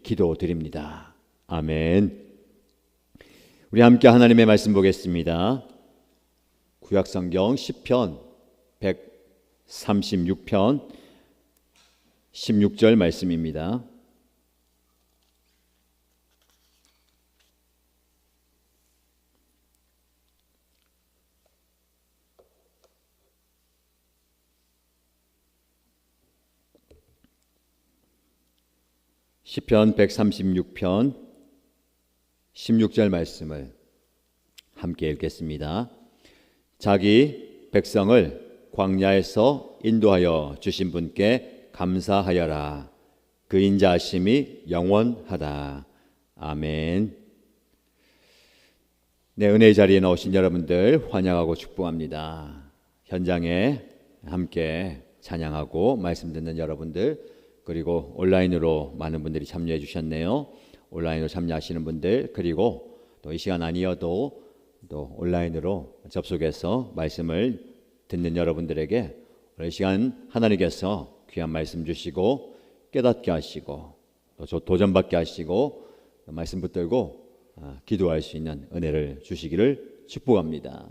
기도드립니다. 아멘. 우리 함께 하나님의 말씀 보겠습니다. 구약성경 시편 136편 16절 말씀입니다. 시편 136편 16절 말씀을 함께 읽겠습니다. 자기 백성을 광야에서 인도하여 주신 분께 감사하여라. 그 인자하심이 영원하다. 아멘. 네, 은혜의 자리에 나오신 여러분들 환영하고 축복합니다. 현장에 함께 찬양하고 말씀 듣는 여러분들, 그리고 온라인으로 많은 분들이 참여해 주셨네요. 온라인으로 참여하시는 분들, 그리고 또 이 시간 아니어도 또 온라인으로 접속해서 말씀을 듣는 여러분들에게 오늘 시간 하나님께서 귀한 말씀 주시고 깨닫게 하시고 또 도전받게 하시고 말씀 붙들고 기도할 수 있는 은혜를 주시기를 축복합니다.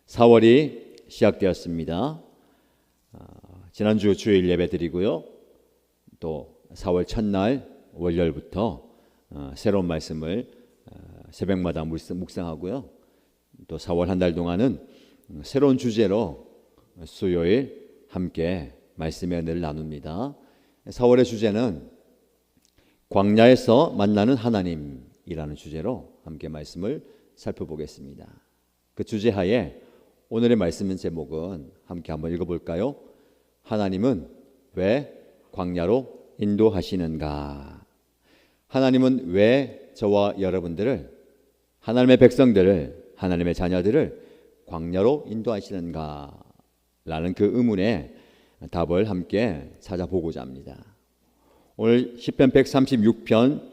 4월이 시작되었습니다. 지난주 주일 예배 드리고요. 또 4월 첫날 월요일부터 새로운 말씀을 새벽마다 묵상하고요. 또 4월 한 달 동안은 새로운 주제로 수요일 함께 말씀의 은혜를 나눕니다. 4월의 주제는 광야에서 만나는 하나님이라는 주제로 함께 말씀을 살펴보겠습니다. 그 주제 하에 오늘의 말씀 제목은 함께 한번 읽어볼까요? 하나님은 왜 광야로 인도하시는가? 하나님은 왜 저와 여러분들을, 하나님의 백성들을, 하나님의 자녀들을 광야로 인도하시는가? 라는 그 의문에 답을 함께 찾아보고자 합니다. 오늘 시편 136편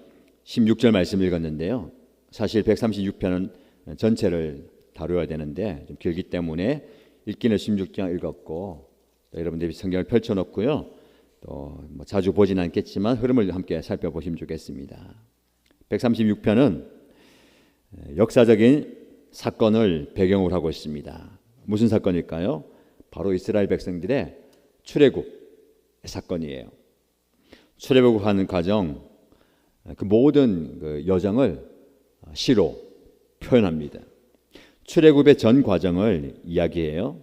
16절 말씀 읽었는데요. 사실 136편은 전체를 다루어야 되는데 좀 길기 때문에 읽기는 16장 읽었고, 여러분들이 성경을 펼쳐놓고요. 또 자주 보진 않겠지만 흐름을 함께 살펴보시면 좋겠습니다. 136편은 역사적인 사건을 배경으로 하고 있습니다. 무슨 사건일까요? 바로 이스라엘 백성들의 출애굽 사건이에요. 출애굽하는 과정, 그 모든 그 여정을 시로 표현합니다. 출애굽의 전 과정을 이야기해요.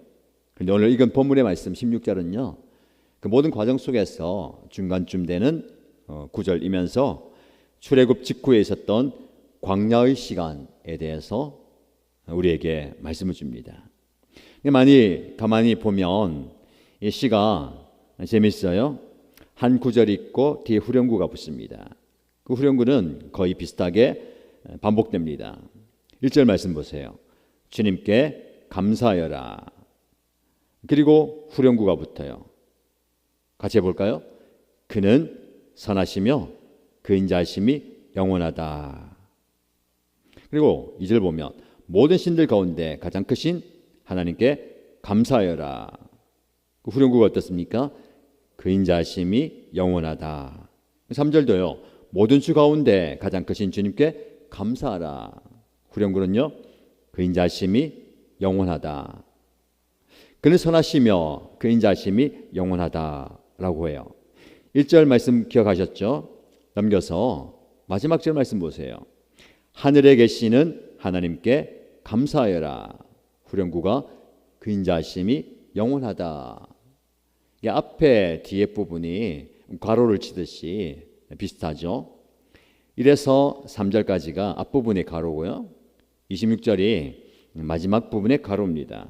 그런데 오늘 읽은 본문의 말씀 16절은요. 그 모든 과정 속에서 중간쯤 되는 구절이면서 출애굽 직후에 있었던 광야의 시간에 대해서 우리에게 말씀을 줍니다. 많이 가만히 보면 이 시가 재밌어요. 한 구절이 있고 뒤에 후렴구가 붙습니다. 그 후렴구는 거의 비슷하게 반복됩니다. 1절 말씀 보세요. 주님께 감사하여라. 그리고 후렴구가 붙어요. 같이 해볼까요? 그는 선하시며 그 인자하심이 영원하다. 그리고 2절 보면 모든 신들 가운데 가장 크신 하나님께 감사하여라. 그 후렴구가 어떻습니까? 그 인자하심이 영원하다. 3절도요. 모든 주 가운데 가장 크신 주님께 감사하라. 후렴구는요. 그 인자하심이 영원하다. 그는 선하시며 그 인자하심이 영원하다 라고 해요. 1절 말씀 기억하셨죠? 넘겨서 마지막 절 말씀 보세요. 하늘에 계시는 하나님께 감사하여라. 후렴구가 그 인자하심이 영원하다. 이 앞에 뒤에 부분이 괄호를 치듯이 비슷하죠. 이래서 3절까지가 앞부분의 괄호고요. 26절이 마지막 부분의 괄호입니다.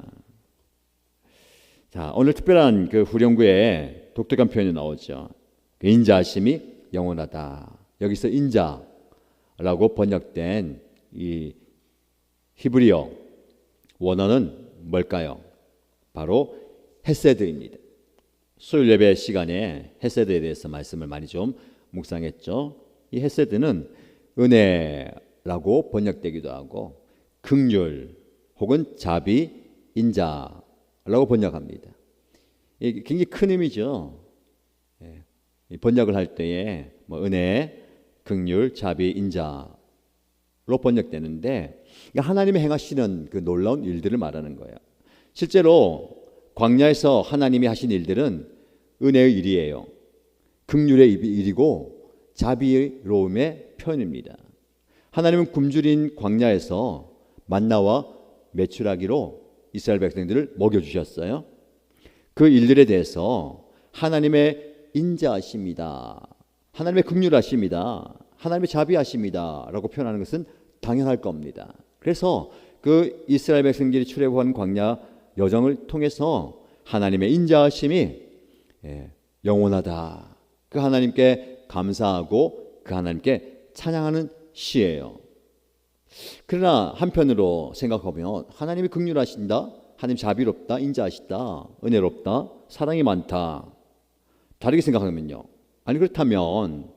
자, 오늘 특별한 그 후렴구에 독특한 표현이 나오죠. 그 인자하심이 영원하다. 여기서 인자라고 번역된 이 히브리어 원어는 뭘까요? 바로 헤세드입니다. 수요일 예배 시간에 헤세드에 대해서 말씀을 많이 좀 묵상했죠. 이 헤세드는 은혜라고 번역되기도 하고 긍휼 혹은 자비, 인자라고 번역합니다. 이게 굉장히 큰 의미죠. 번역을 할 때에 뭐 은혜, 긍휼, 자비, 인자로 번역되는데 하나님이 행하시는 그 놀라운 일들을 말하는 거예요. 실제로 광야에서 하나님이 하신 일들은 은혜의 일이에요. 긍휼의 일이고 자비로움의 표현입니다. 하나님은 굶주린 광야에서 만나와 메추라기로 이스라엘 백성들을 먹여주셨어요. 그 일들에 대해서 하나님의 인자하십니다, 하나님의 긍휼하십니다, 하나님의 자비하십니다 라고 표현하는 것은 당연할 겁니다. 그래서 그 이스라엘 백성들이 출애굽한 광야 여정을 통해서 하나님의 인자하심이 영원하다, 그 하나님께 감사하고 그 하나님께 찬양하는 시예요. 그러나 한편으로 생각하면 하나님이 긍휼하신다, 하나님 자비롭다, 인자하시다, 은혜롭다, 사랑이 많다, 다르게 생각하면요, 아니 그렇다면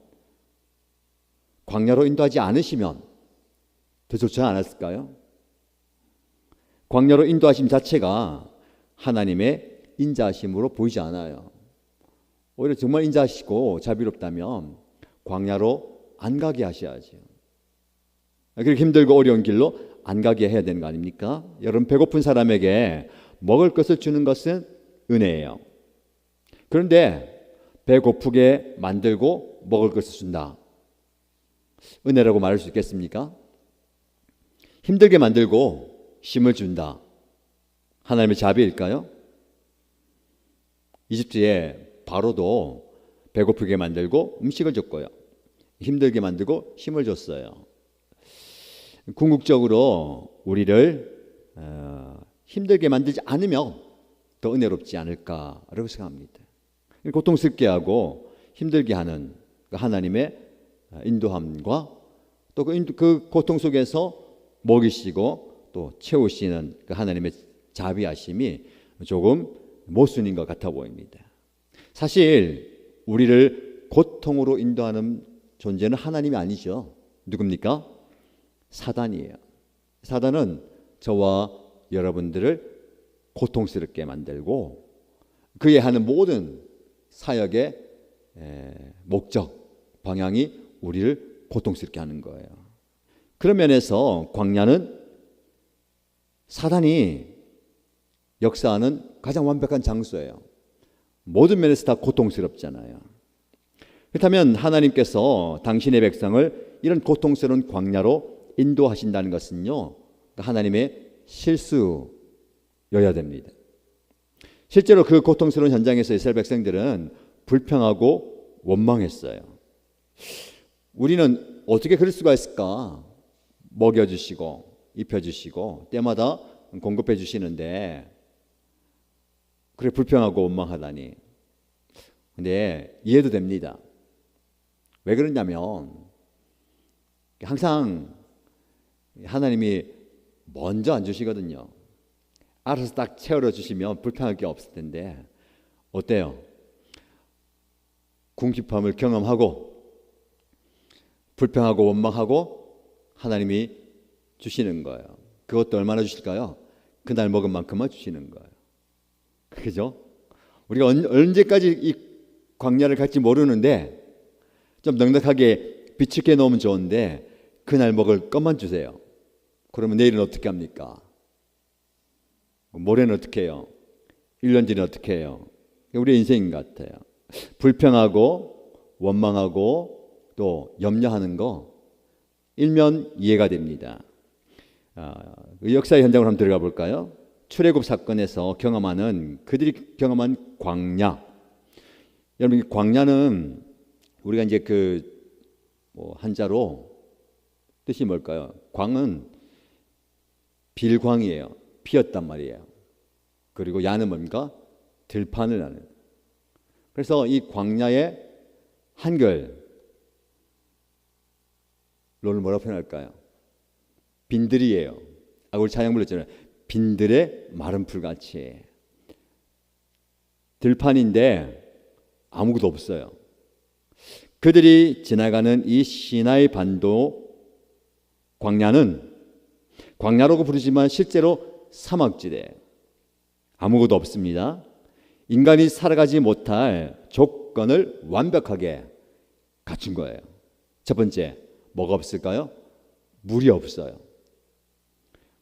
광야로 인도하지 않으시면 더 좋지 않았을까요? 광야로 인도하심 자체가 하나님의 인자하심으로 보이지 않아요. 오히려 정말 인자하시고 자비롭다면 광야로 안 가게 하셔야죠. 그렇게 힘들고 어려운 길로 안 가게 해야 되는 거 아닙니까? 여러분, 배고픈 사람에게 먹을 것을 주는 것은 은혜예요. 그런데 배고프게 만들고 먹을 것을 준다, 은혜라고 말할 수 있겠습니까? 힘들게 만들고 쉼을 준다, 하나님의 자비일까요? 이집트의 바로도 배고프게 만들고 음식을 줬고요, 힘들게 만들고 힘을 줬어요. 궁극적으로 우리를 힘들게 만들지 않으면 더 은혜롭지 않을까라고 생각합니다. 고통스럽게 하고 힘들게 하는 하나님의 인도함과 또 그 고통 속에서 먹이시고 또 채우시는 그 하나님의 자비하심이 조금 모순인 것 같아 보입니다. 사실 우리를 고통으로 인도하는 존재는 하나님이 아니죠. 누굽니까? 사단이에요. 사단은 저와 여러분들을 고통스럽게 만들고 그의 하는 모든 사역의 목적, 방향이 우리를 고통스럽게 하는 거예요. 그런 면에서 광야는 사단이 역사하는 가장 완벽한 장소예요. 모든 면에서 다 고통스럽잖아요. 그렇다면 하나님께서 당신의 백성을 이런 고통스러운 광야로 인도하신다는 것은요, 하나님의 실수여야 됩니다. 실제로 그 고통스러운 현장에서 이스라엘 백성들은 불평하고 원망했어요. 우리는 어떻게 그럴 수가 있을까? 먹여주시고 입혀주시고 때마다 공급해 주시는데 그래 불평하고 원망하다니. 근데 이해도 됩니다. 왜 그러냐면 항상 하나님이 먼저 안 주시거든요. 알아서 딱 채워 주시면 불평할 게 없을 텐데 어때요? 궁핍함을 경험하고 불평하고 원망하고 하나님이 주시는 거예요. 그것도 얼마나 주실까요? 그날 먹은 만큼만 주시는 거예요. 그죠? 우리가 언제까지 이 광야를 갈지 모르는데 좀 넉넉하게 비축해 놓으면 좋은데 그날 먹을 것만 주세요. 그러면 내일은 어떻게 합니까? 모레는 어떻게 해요? 1년 뒤는 어떻게 해요? 우리의 인생인 것 같아요. 불평하고 원망하고 또 염려하는 거 일면 이해가 됩니다. 역사의 현장으로 한번 들어가 볼까요? 출애굽 사건에서 그들이 경험한 광야. 여러분, 광야는 우리가 이제 한자로 뜻이 뭘까요? 광은 빌광이에요. 피었단 말이에요. 그리고 야는 뭡니까? 들판을 나는. 그래서 이 광야의 한글 를 뭐라고 표현할까요? 빈들이에요. 우리 찬양 불렀잖아요. 빈들의 마른 풀같이. 들판인데 아무것도 없어요. 그들이 지나가는 이 시나이 반도 광야라고 부르지만 실제로 사막지대, 아무것도 없습니다. 인간이 살아가지 못할 조건을 완벽하게 갖춘 거예요. 첫 번째, 뭐가 없을까요? 물이 없어요.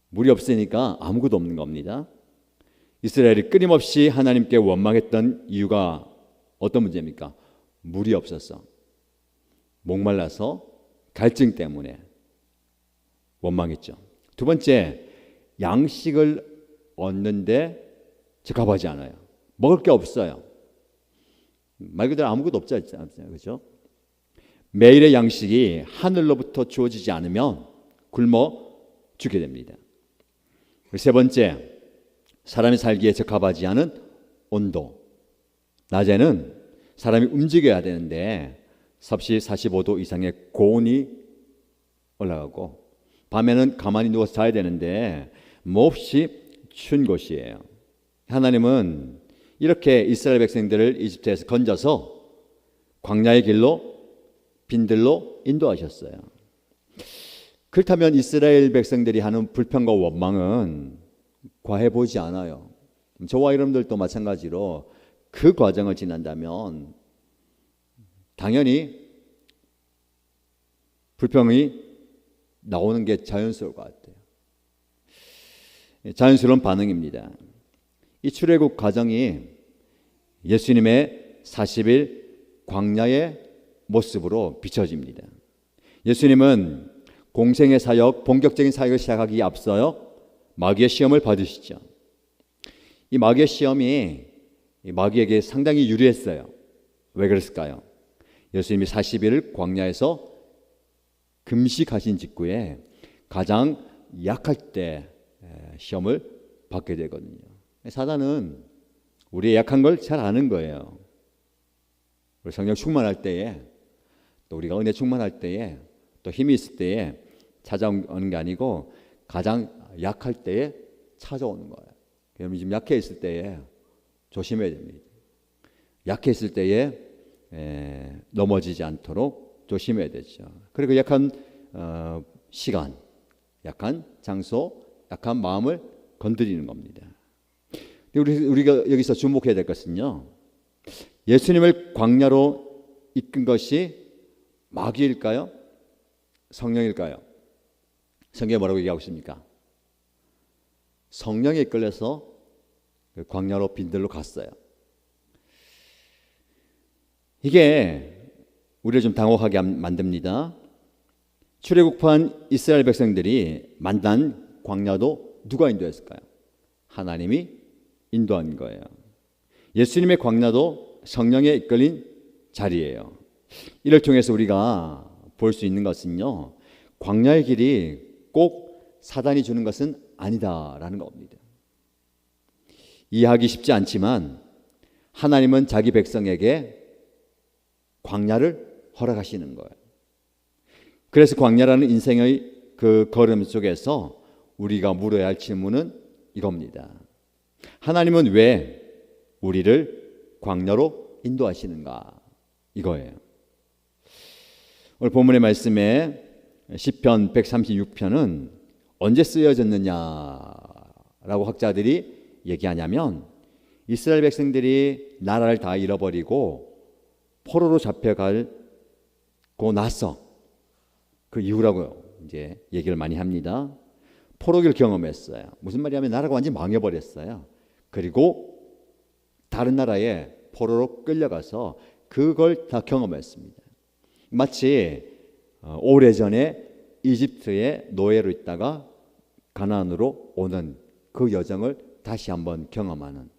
물이 없으니까 아무것도 없는 겁니다. 이스라엘이 끊임없이 하나님께 원망했던 이유가 어떤 문제입니까? 물이 없었어. 목말라서 갈증 때문에 원망했죠. 두 번째, 양식을 얻는데 적합하지 않아요. 먹을 게 없어요. 말 그대로 아무것도 없지 않습니까? 그렇죠? 매일의 양식이 하늘로부터 주어지지 않으면 굶어 죽게 됩니다. 세 번째, 사람이 살기에 적합하지 않은 온도. 낮에는 사람이 움직여야 되는데 섭씨 45도 이상의 고온이 올라가고, 밤에는 가만히 누워서 자야 되는데 몹시 추운 곳이에요. 하나님은 이렇게 이스라엘 백성들을 이집트에서 건져서 광야의 길로 빈들로 인도하셨어요. 그렇다면 이스라엘 백성들이 하는 불평과 원망은 과해 보이지 않아요. 저와 여러분들도 마찬가지로 그 과정을 지난다면 당연히 불평이 나오는 게 자연스러울 것 같아요. 자연스러운 반응입니다. 이 출애굽 과정이 예수님의 40일 광야의 모습으로 비춰집니다. 예수님은 공생의 사역, 본격적인 사역을 시작하기에 앞서요 마귀의 시험을 받으시죠. 이 마귀의 시험이 마귀에게 상당히 유리했어요. 왜 그랬을까요? 예수님이 40일을 광야에서 금식하신 직후에 가장 약할 때 시험을 받게 되거든요. 사단은 우리의 약한 걸 잘 아는 거예요. 우리 성령 충만할 때에, 또 우리가 은혜 충만할 때에, 또 힘이 있을 때에 찾아오는 게 아니고 가장 약할 때에 찾아오는 거예요. 여러분 지금 약해 있을 때에 조심해야 됩니다. 약해 있을 때에 넘어지지 않도록 조심해야 되죠. 그리고 약한 시간, 약한 장소, 약한 마음을 건드리는 겁니다. 우리가 여기서 주목해야 될 것은요, 예수님을 광야로 이끈 것이 마귀일까요? 성령일까요? 성경에 뭐라고 얘기하고 있습니까? 성령에 이끌려서 광야로 빈들로 갔어요. 이게 우리를 좀 당혹하게 만듭니다. 출애굽한 이스라엘 백성들이 만난 광야도 누가 인도했을까요? 하나님이 인도한 거예요. 예수님의 광야도 성령에 이끌린 자리예요. 이를 통해서 우리가 볼 수 있는 것은요, 광야의 길이 꼭 사단이 주는 것은 아니다라는 겁니다. 이해하기 쉽지 않지만 하나님은 자기 백성에게 광야를 허락하시는 거예요. 그래서 광야라는 인생의 그 걸음 속에서 우리가 물어야 할 질문은 이겁니다. 하나님은 왜 우리를 광야로 인도하시는가? 이거예요. 오늘 본문의 말씀에 시편 136편은 언제 쓰여졌느냐라고 학자들이 얘기하냐면, 이스라엘 백성들이 나라를 다 잃어버리고 포로로 잡혀가고 나서 그 이후라고 이제 얘기를 많이 합니다. 포로기를 경험했어요. 무슨 말이냐면 나라가 완전히 망해버렸어요. 그리고 다른 나라에 포로로 끌려가서 그걸 다 경험했습니다. 마치 오래전에 이집트의 노예로 있다가 가나안으로 오는 그 여정을 다시 한번 경험하는,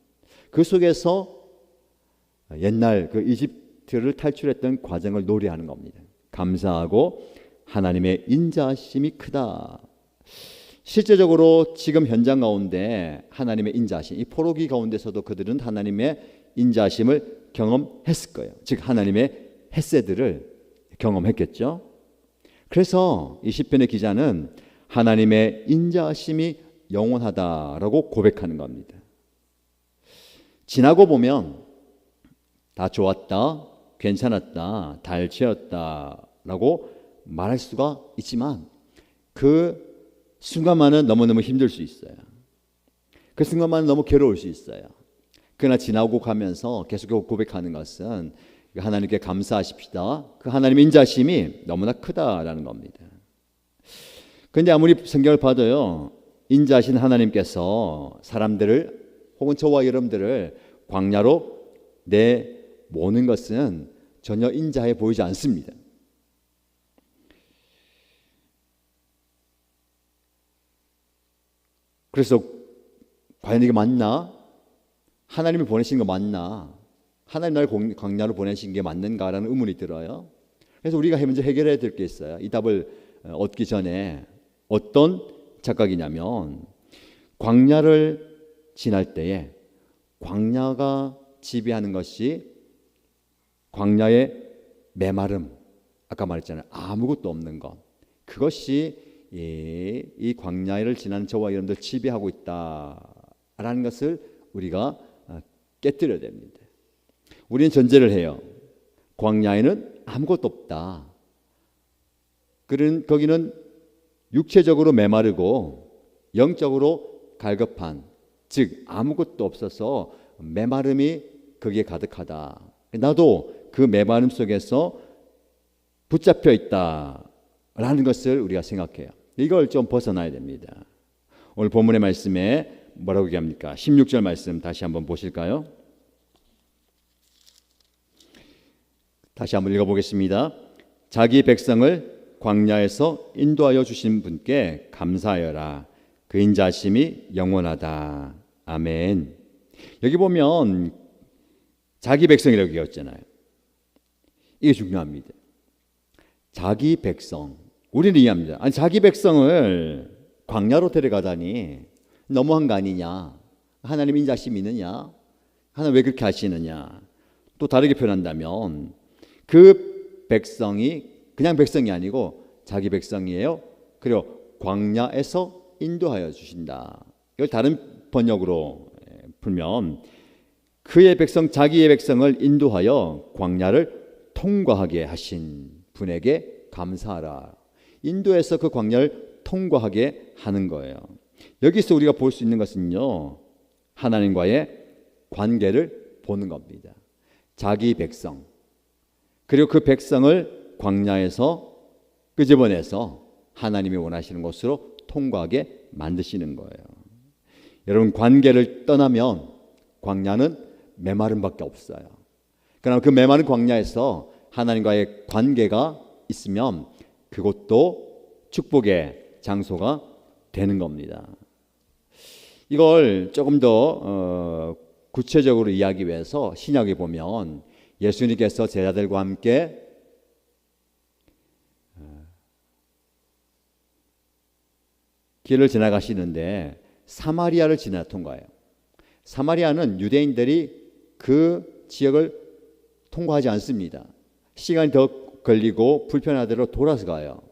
그 속에서 옛날 그 이집트를 탈출했던 과정을 노래하는 겁니다. 감사하고 하나님의 인자하심이 크다. 실제적으로 지금 현장 가운데 하나님의 인자하심, 이 포로기 가운데서도 그들은 하나님의 인자하심을 경험했을 거예요. 즉 하나님의 헤세드를 경험했겠죠. 그래서 이 시편의 기자는 하나님의 인자하심이 영원하다라고 고백하는 겁니다. 지나고 보면 다 좋았다, 괜찮았다, 달치었다라고 말할 수가 있지만 그 순간만은 너무너무 힘들 수 있어요. 그 순간만은 너무 괴로울 수 있어요. 그러나 지나고 가면서 계속 고백하는 것은 하나님께 감사하십시다. 그 하나님의 인자심이 너무나 크다라는 겁니다. 그런데 아무리 성경을 봐도요, 인자하신 하나님께서 사람들을 혹은 저와 여러분들을 광야로 내모는 것은 전혀 인자해 보이지 않습니다. 그래서 과연 이게 맞나? 하나님이 보내신 거 맞나? 하나님 나를 광야로 보내신 게 맞는가라는 의문이 들어요. 그래서 우리가 먼저 해결해야 될 게 있어요. 이 답을 얻기 전에 어떤 착각이냐면, 광야를 지날 때에 광야가 지배하는 것이 광야의 메마름, 아까 말했잖아요. 아무것도 없는 것. 그것이 이 광야를 지나는 저와 여러분들 지배하고 있다라는 것을 우리가 깨뜨려야 됩니다. 우리는 전제를 해요. 광야에는 아무것도 없다. 거기는 육체적으로 메마르고 영적으로 갈급한, 즉 아무것도 없어서 메마름이 거기에 가득하다. 나도 그 메마름 속에서 붙잡혀 있다라는 것을 우리가 생각해요. 이걸 좀 벗어나야 됩니다. 오늘 본문의 말씀에 뭐라고 얘기합니까? 16절 말씀 다시 한번 보실까요? 다시 한번 읽어보겠습니다. 자기 백성을 광야에서 인도하여 주신 분께 감사하여라. 그 인자심이 영원하다. 아멘. 여기 보면 자기 백성이라고 얘기했잖아요. 이게 중요합니다. 자기 백성. 우리는 이해합니다. 아니, 자기 백성을 광야로 데려가다니 너무한 거 아니냐? 하나님 인자심이 있느냐? 하나님 왜 그렇게 하시느냐? 또 다르게 표현한다면 그 백성이 그냥 백성이 아니고 자기 백성이에요. 그리고 광야에서 인도하여 주신다. 이걸 다른 번역으로 풀면 그의 백성, 자기의 백성을 인도하여 광야를 통과하게 하신 분에게 감사하라. 인도에서 그 광야를 통과하게 하는 거예요. 여기서 우리가 볼 수 있는 것은요, 하나님과의 관계를 보는 겁니다. 자기 백성, 그리고 그 백성을 광야에서 끄집어내서 하나님이 원하시는 곳으로 통과하게 만드시는 거예요. 여러분, 관계를 떠나면 광야는 메마름밖에 없어요. 그러나 그 메마른 광야에서 하나님과의 관계가 있으면 그것도 축복의 장소가 되는 겁니다. 이걸 조금 더 구체적으로 이야기하기 위해서 신약에 보면 예수님께서 제자들과 함께 길을 지나가시는데 사마리아를 지나 통과해요. 사마리아는 유대인들이 그 지역을 통과하지 않습니다. 시간이 더 걸리고 불편하대로 돌아서 가요.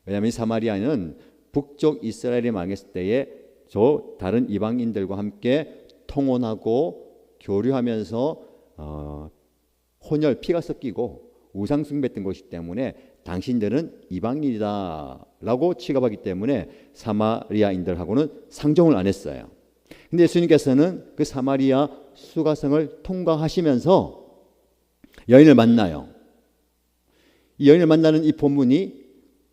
왜냐하면 사마리아는 북쪽 이스라엘이 망했을 때에 저 다른 이방인들과 함께 통혼하고 교류하면서 혼혈, 피가 섞이고 우상 숭배했던 것이기 때문에 당신들은 이방인이다라고 취급하기 때문에 사마리아인들하고는 상종을 안 했어요. 근데 예수님께서는 그 사마리아 수가성을 통과하시면서 여인을 만나요. 이 여인을 만나는 이 본문이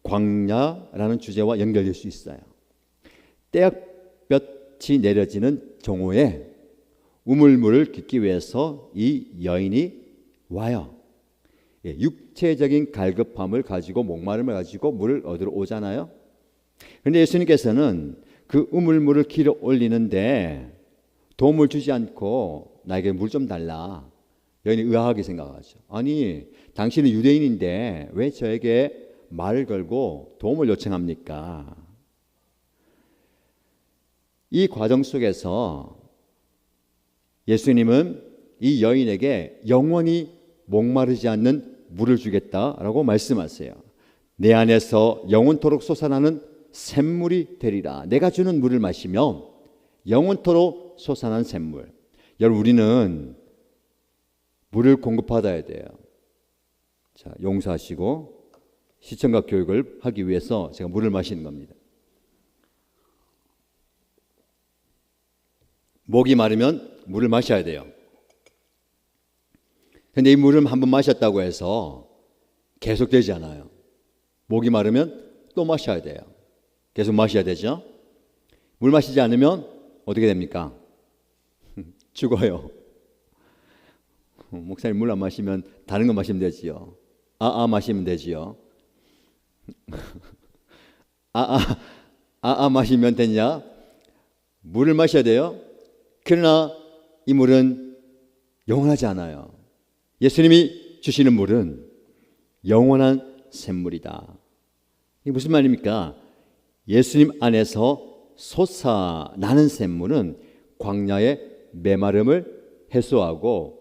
광야라는 주제와 연결될 수 있어요. 떼약볕이 내려지는 정오에 우물물을 깃기 위해서 이 여인이 와요. 육체적인 갈급함을 가지고 목마름을 가지고 물을 얻으러 오잖아요. 그런데 예수님께서는 그 우물물을 길어 올리는데 도움을 주지 않고 나에게 물 좀 달라. 여인이 의아하게 생각하죠. 아니, 당신은 유대인인데 왜 저에게 말을 걸고 도움을 요청합니까? 이 과정 속에서 예수님은 이 여인에게 영원히 목마르지 않는 물을 주겠다라고 말씀하세요. 내 안에서 영원토록 솟아나는 샘물이 되리라. 내가 주는 물을 마시면 영원토록 솟아나는 샘물. 여러분, 우리는 물을 공급받아야 돼요. 자, 용서하시고 시청각 교육을 하기 위해서 제가 물을 마시는 겁니다. 목이 마르면 물을 마셔야 돼요. 근데 이 물을 한번 마셨다고 해서 계속 되지 않아요. 목이 마르면 또 마셔야 돼요. 계속 마셔야 되죠. 물 마시지 않으면 어떻게 됩니까? 죽어요. 목사님 물 안 마시면 다른 거 마시면 되지요. 마시면 되지요. 마시면 되냐? 물을 마셔야 돼요. 그러나 이 물은 영원하지 않아요. 예수님이 주시는 물은 영원한 샘물이다. 이게 무슨 말입니까? 예수님 안에서 솟아나는 샘물은 광야의 메마름을 해소하고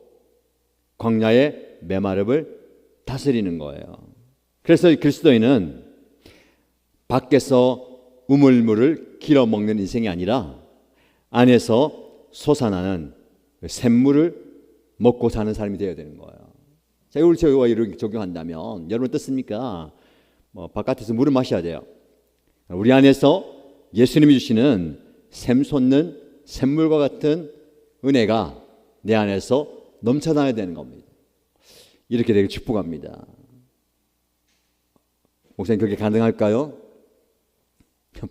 광야의 메마름을 다스리는 거예요. 그래서 그리스도인은 밖에서 우물물을 길어 먹는 인생이 아니라 안에서 솟아나는 샘물을 먹고 사는 사람이 되어야 되는 거예요. 자, 이걸 저희와 이렇게 적용한다면 여러분 어떻습니까? 바깥에서 물을 마셔야 돼요. 우리 안에서 예수님이 주시는 샘솟는 샘물과 같은 은혜가 내 안에서 넘쳐나야 되는 겁니다. 이렇게 되길 축복합니다. 목사님 그게 가능할까요?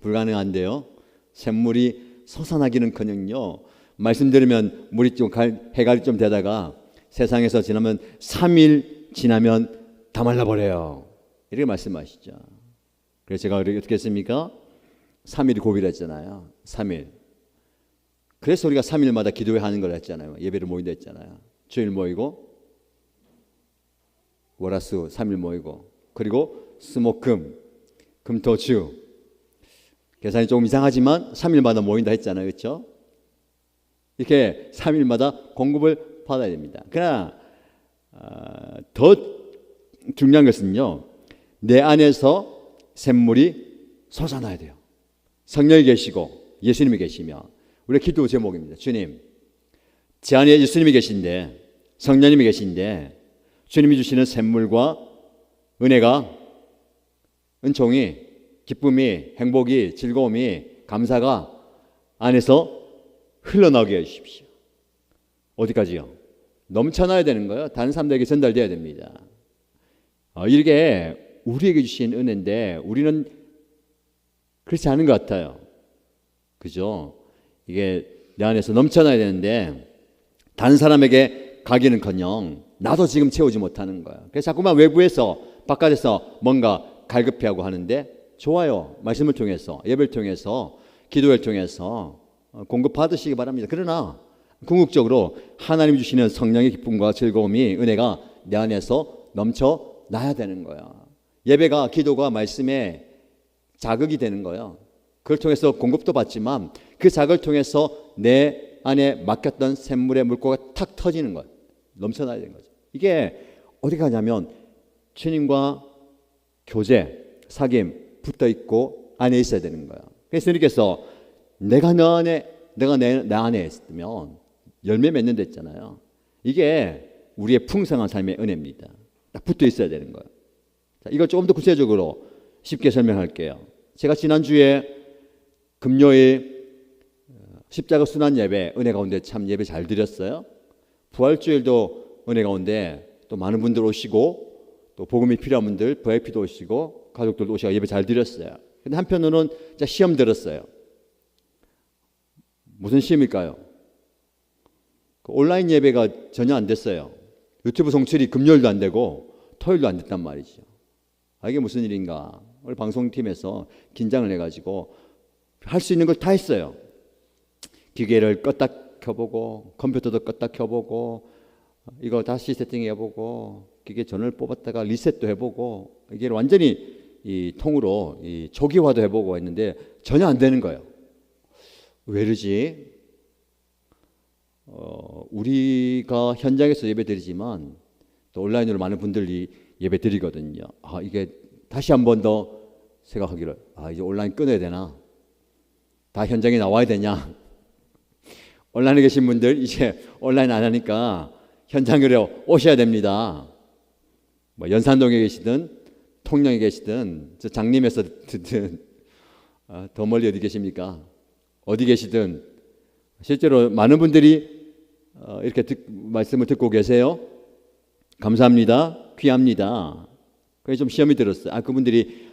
불가능한데요. 샘물이 솟아나기는커녕요. 말씀 들으면 물이 좀 해갈이 좀 되다가 세상에서 지나면 3일 지나면 다 말라버려요. 이렇게 말씀하시죠. 그래서 제가 어떻게 했습니까? 3일이 고비랬잖아요. 3일. 그래서 우리가 3일마다 기도회 하는 걸 했잖아요. 예배를 모인다 했잖아요. 주일 모이고 월화수 3일 모이고 그리고 수목금 금토주 계산이 조금 이상하지만 3일마다 모인다 했잖아요. 그렇죠? 이렇게 3일마다 공급을 받아야 됩니다. 그러나 더 중요한 것은요. 내 안에서 샘물이 솟아나야 돼요. 성령이 계시고 예수님이 계시며 우리의 기도 제목입니다. 주님, 제 안에 예수님이 계신데 성령님이 계신데 주님이 주시는 샘물과 은혜가 은총이 기쁨이 행복이 즐거움이 감사가 안에서 흘러나오게 해주십시오. 어디까지요? 넘쳐나야 되는 거예요. 다른 사람들에게 전달돼야 됩니다. 이게 우리에게 주신 은혜인데 우리는 그렇지 않은 것 같아요. 그죠? 이게 내 안에서 넘쳐나야 되는데 다른 사람에게 가기는커녕 나도 지금 채우지 못하는 거야. 그래서 자꾸만 외부에서 바깥에서 뭔가 갈급해하고 하는데 좋아요. 말씀을 통해서 예배를 통해서 기도를 통해서 공급받으시기 바랍니다. 그러나 궁극적으로 하나님이 주시는 성령의 기쁨과 즐거움이 은혜가 내 안에서 넘쳐나야 되는 거야. 예배가 기도가 말씀에 자극이 되는 거예요. 그걸 통해서 공급도 받지만 그 자극을 통해서 내 안에 막혔던 샘물의 물고가 탁 터지는 거예요. 넘쳐나야 되는 거죠. 이게 어디 가냐면 주님과 교제, 사귐 붙어 있고 안에 있어야 되는 거예요. 그래서 주님께서 내가 내 안에 있으면 열매 맺는 데 있잖아요. 이게 우리의 풍성한 삶의 은혜입니다. 딱 붙어 있어야 되는 거예요. 자, 이걸 조금 더 구체적으로 쉽게 설명할게요. 제가 지난주에 금요일 십자가 순환 예배 은혜 가운데 참 예배 잘 드렸어요. 부활주일도 은혜 가운데 또 많은 분들 오시고 또 복음이 필요한 분들 VIP도 오시고 가족들도 오시고 예배 잘 드렸어요. 근데 한편으로는 진짜 시험 들었어요. 무슨 시험일까요? 온라인 예배가 전혀 안 됐어요. 유튜브 송출이 금요일도 안 되고 토요일도 안 됐단 말이죠. 이게 무슨 일인가? 우리 방송팀에서 긴장을 해가지고 할 수 있는 걸 다 했어요. 기계를 껐다 켜보고 컴퓨터도 껐다 켜보고 이거 다시 세팅해보고 기계 전원을 뽑았다가 리셋도 해보고 이게 완전히 이 통으로 이 초기화도 해보고 했는데 전혀 안 되는 거예요. 왜 이러지? 우리가 현장에서 예배 드리지만 또 온라인으로 많은 분들이 예배 드리거든요. 이게 다시 한 번 더 생각하기를 이제 온라인 끊어야 되나? 다 현장에 나와야 되냐? 온라인에 계신 분들 이제 온라인 안 하니까 현장으로 오셔야 됩니다. 뭐 연산동에 계시든 통영에 계시든 저 장림에서 듣든 더 멀리 어디 계십니까? 어디 계시든 실제로 많은 분들이 이렇게 말씀을 듣고 계세요. 감사합니다. 귀합니다. 그래서 좀 시험이 들었어요. 그분들이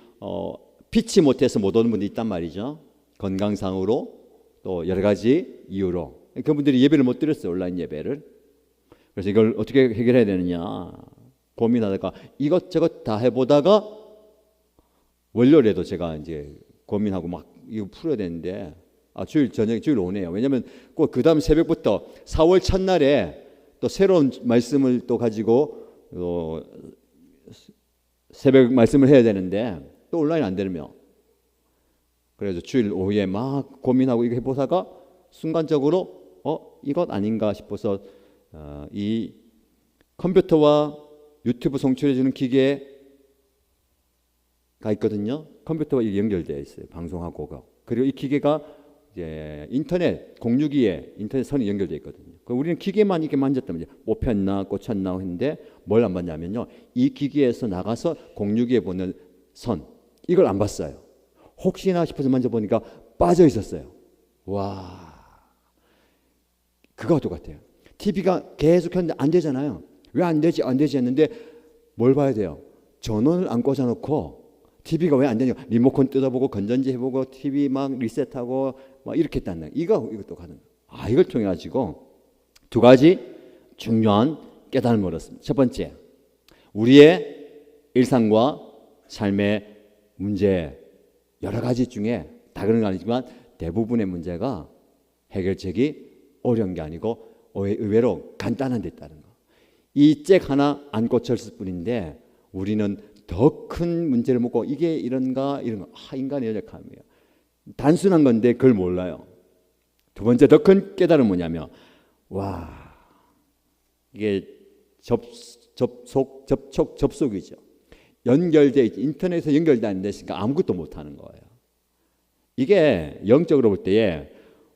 피치 못해서 못 오는 분들이 있단 말이죠. 건강상으로 또 여러 가지 이유로 그분들이 예배를 못 드렸어요. 온라인 예배를. 그래서 이걸 어떻게 해결해야 되느냐 고민하다가 이것저것 다 해보다가 월요일에도 제가 이제 고민하고 막 이거 풀어야 되는데 주일 저녁 주일 오네요. 왜냐하면 꼭 그 다음 새벽부터 4월 첫날에 또 새로운 말씀을 또 가지고 새벽 말씀을 해야 되는데 또 온라인 안 되면 그래서 주일 오후에 막 고민하고 이거 해보다가 순간적으로 이것 아닌가 싶어서 이 컴퓨터와 유튜브 송출해주는 기계가 있거든요. 컴퓨터와 연결되어 있어요. 방송하고 그리고 이 기계가 이제 인터넷 공유기에 인터넷 선이 연결되어 있거든요. 우리는 기계만 이렇게 만졌다면 뽑혔나 꽂혔나 했는데 뭘 안 봤냐면요. 이 기계에서 나가서 공유기에 보는 선 이걸 안 봤어요. 혹시나 싶어서 만져보니까 빠져 있었어요. 와, 그거와 똑같아요. TV가 계속 켰는데 안 되잖아요. 왜 안 되지 했는데 뭘 봐야 돼요? 전원을 안 꽂아놓고 TV가 왜 안 되냐? 리모컨 뜯어보고 건전지 해보고 TV 막 리셋하고 막 이렇게 했다는 이것도 가는 거예요. 이걸 통해 가지고 두 가지 중요한 깨달음을 얻었습니다. 첫 번째, 우리의 일상과 삶의 문제 여러 가지 중에 다 그런 건 아니지만 대부분의 문제가 해결책이 어려운 게 아니고 의외로 간단한 데 있다는 거. 이 잭 하나 안 꽂혔을 뿐인데 우리는 더 큰 문제를 묻고 이게 이런가 이런 거. 인간의 연약함이에요. 단순한 건데 그걸 몰라요. 두 번째 더 큰 깨달음은 뭐냐면 이게 접속이죠. 연결돼 있지. 인터넷에 연결돼 안 됐으니까 아무것도 못 하는 거예요. 이게 영적으로 볼 때에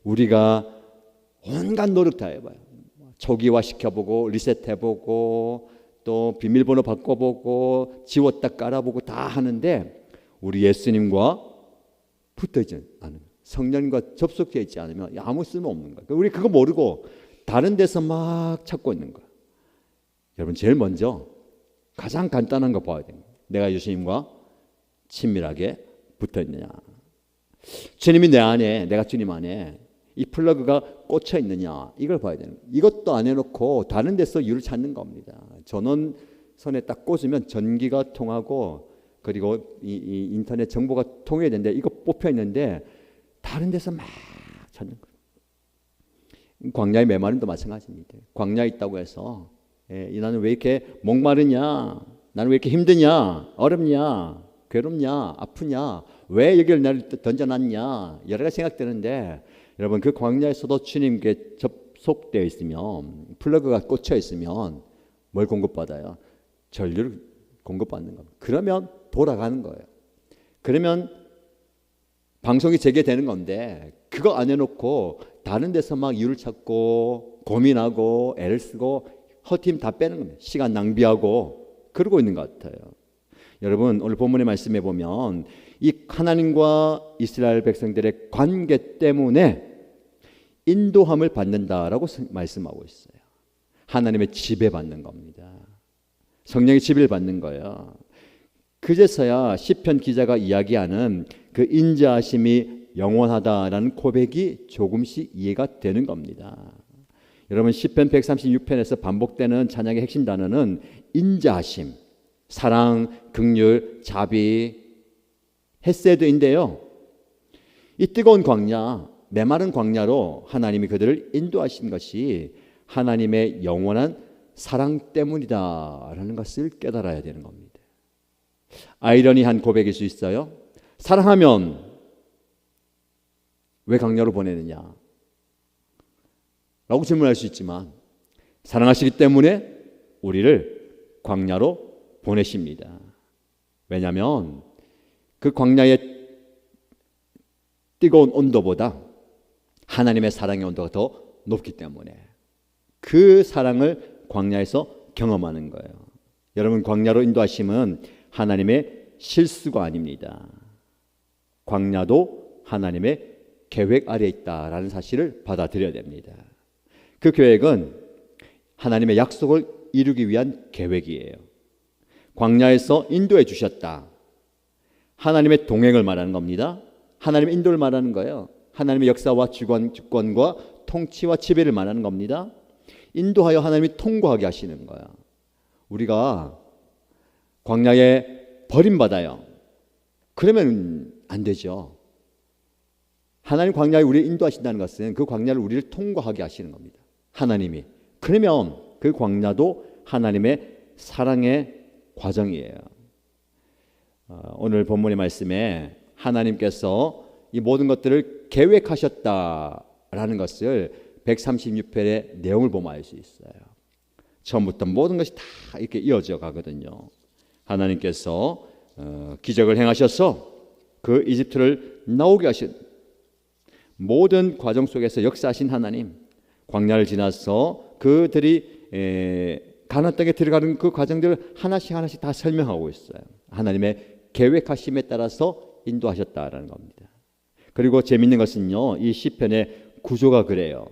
우리가 온갖 노력 다 해봐요. 초기화 시켜보고 리셋해보고 또 비밀번호 바꿔보고 지웠다 깔아보고 다 하는데 우리 예수님과 붙어있지 않으면 성령과 접속되어 있지 않으면 아무 쓸모없는 거예요. 우리 그거 모르고 다른 데서 막 찾고 있는 거예요. 여러분 제일 먼저 가장 간단한 거 봐야 됩니다. 내가 예수님과 친밀하게 붙어있느냐. 주님이 내 안에 내가 주님 안에 이 플러그가 꽂혀 있느냐 이걸 봐야 되는 거예요. 이것도 안 해놓고 다른 데서 이유를 찾는 겁니다. 전원선에 딱 꽂으면 전기가 통하고 그리고 이 인터넷 정보가 통해야 되는데 이거 뽑혀 있는데 다른 데서 막 찾는 거예요. 광야의 메마름도 마찬가지입니다. 광야에 있다고 해서 나는 왜 이렇게 목마르냐, 나는 왜 이렇게 힘드냐, 어렵냐, 괴롭냐, 아프냐, 왜 여기를 나를 던져놨냐 여러 가지 생각되는데 여러분 그 광야에서도 주님께 접속되어 있으면 플러그가 꽂혀 있으면 뭘 공급받아요? 전류를 공급받는 겁니다. 그러면 돌아가는 거예요. 그러면 방송이 재개되는 건데 그거 안 해놓고 다른 데서 막 이유를 찾고 고민하고 애를 쓰고 허팀 다 빼는 겁니다. 시간 낭비하고 그러고 있는 것 같아요. 여러분 오늘 본문의 말씀에 보면 이 하나님과 이스라엘 백성들의 관계 때문에 인도함을 받는다라고 말씀하고 있어요. 하나님의 지배받는 겁니다. 성령의 지배를 받는 거예요. 그제서야 시편 기자가 이야기하는 그 인자하심이 영원하다라는 고백이 조금씩 이해가 되는 겁니다. 여러분 시편 136편에서 반복되는 찬양의 핵심 단어는 인자하심, 사랑, 긍휼, 자비, 헤세드인데요. 이 뜨거운 광야, 메마른 광야로 하나님이 그들을 인도하신 것이 하나님의 영원한 사랑 때문이다라는 것을 깨달아야 되는 겁니다. 아이러니한 고백일 수 있어요. 사랑하면 왜 광야로 보내느냐 라고 질문할 수 있지만 사랑하시기 때문에 우리를 광야로 보내십니다. 왜냐하면 그 광야의 뜨거운 온도보다 하나님의 사랑의 온도가 더 높기 때문에 그 사랑을 광야에서 경험하는 거예요. 여러분 광야로 인도하심은 하나님의 실수가 아닙니다. 광야도 하나님의 계획 아래에 있다라는 사실을 받아들여야 됩니다. 그 계획은 하나님의 약속을 이루기 위한 계획이에요. 광야에서 인도해 주셨다. 하나님의 동행을 말하는 겁니다. 하나님의 인도를 말하는 거예요. 하나님의 역사와 주권과 통치와 지배를 말하는 겁니다. 인도하여 하나님이 통과하게 하시는 거야. 우리가 광야에 버림받아요. 그러면 안 되죠. 하나님 광야에 우리를 인도하신다는 것은 그 광야를 우리를 통과하게 하시는 겁니다. 하나님이. 그러면 그 광야도 하나님의 사랑의 과정이에요. 오늘 본문의 말씀에 하나님께서 이 모든 것들을 계획하셨다라는 것을 136편의 내용을 보면 알 수 있어요. 처음부터 모든 것이 다 이렇게 이어져 가거든요. 하나님께서 기적을 행하셔서 그 이집트를 나오게 하신 모든 과정 속에서 역사하신 하나님, 광야를 지나서 그들이 가나안 땅에 들어가는 그 과정들을 하나씩 다 설명하고 있어요. 하나님의 계획하심에 따라서 인도하셨다라는 겁니다. 그리고 재밌는 것은요, 이 시편의 구조가 그래요.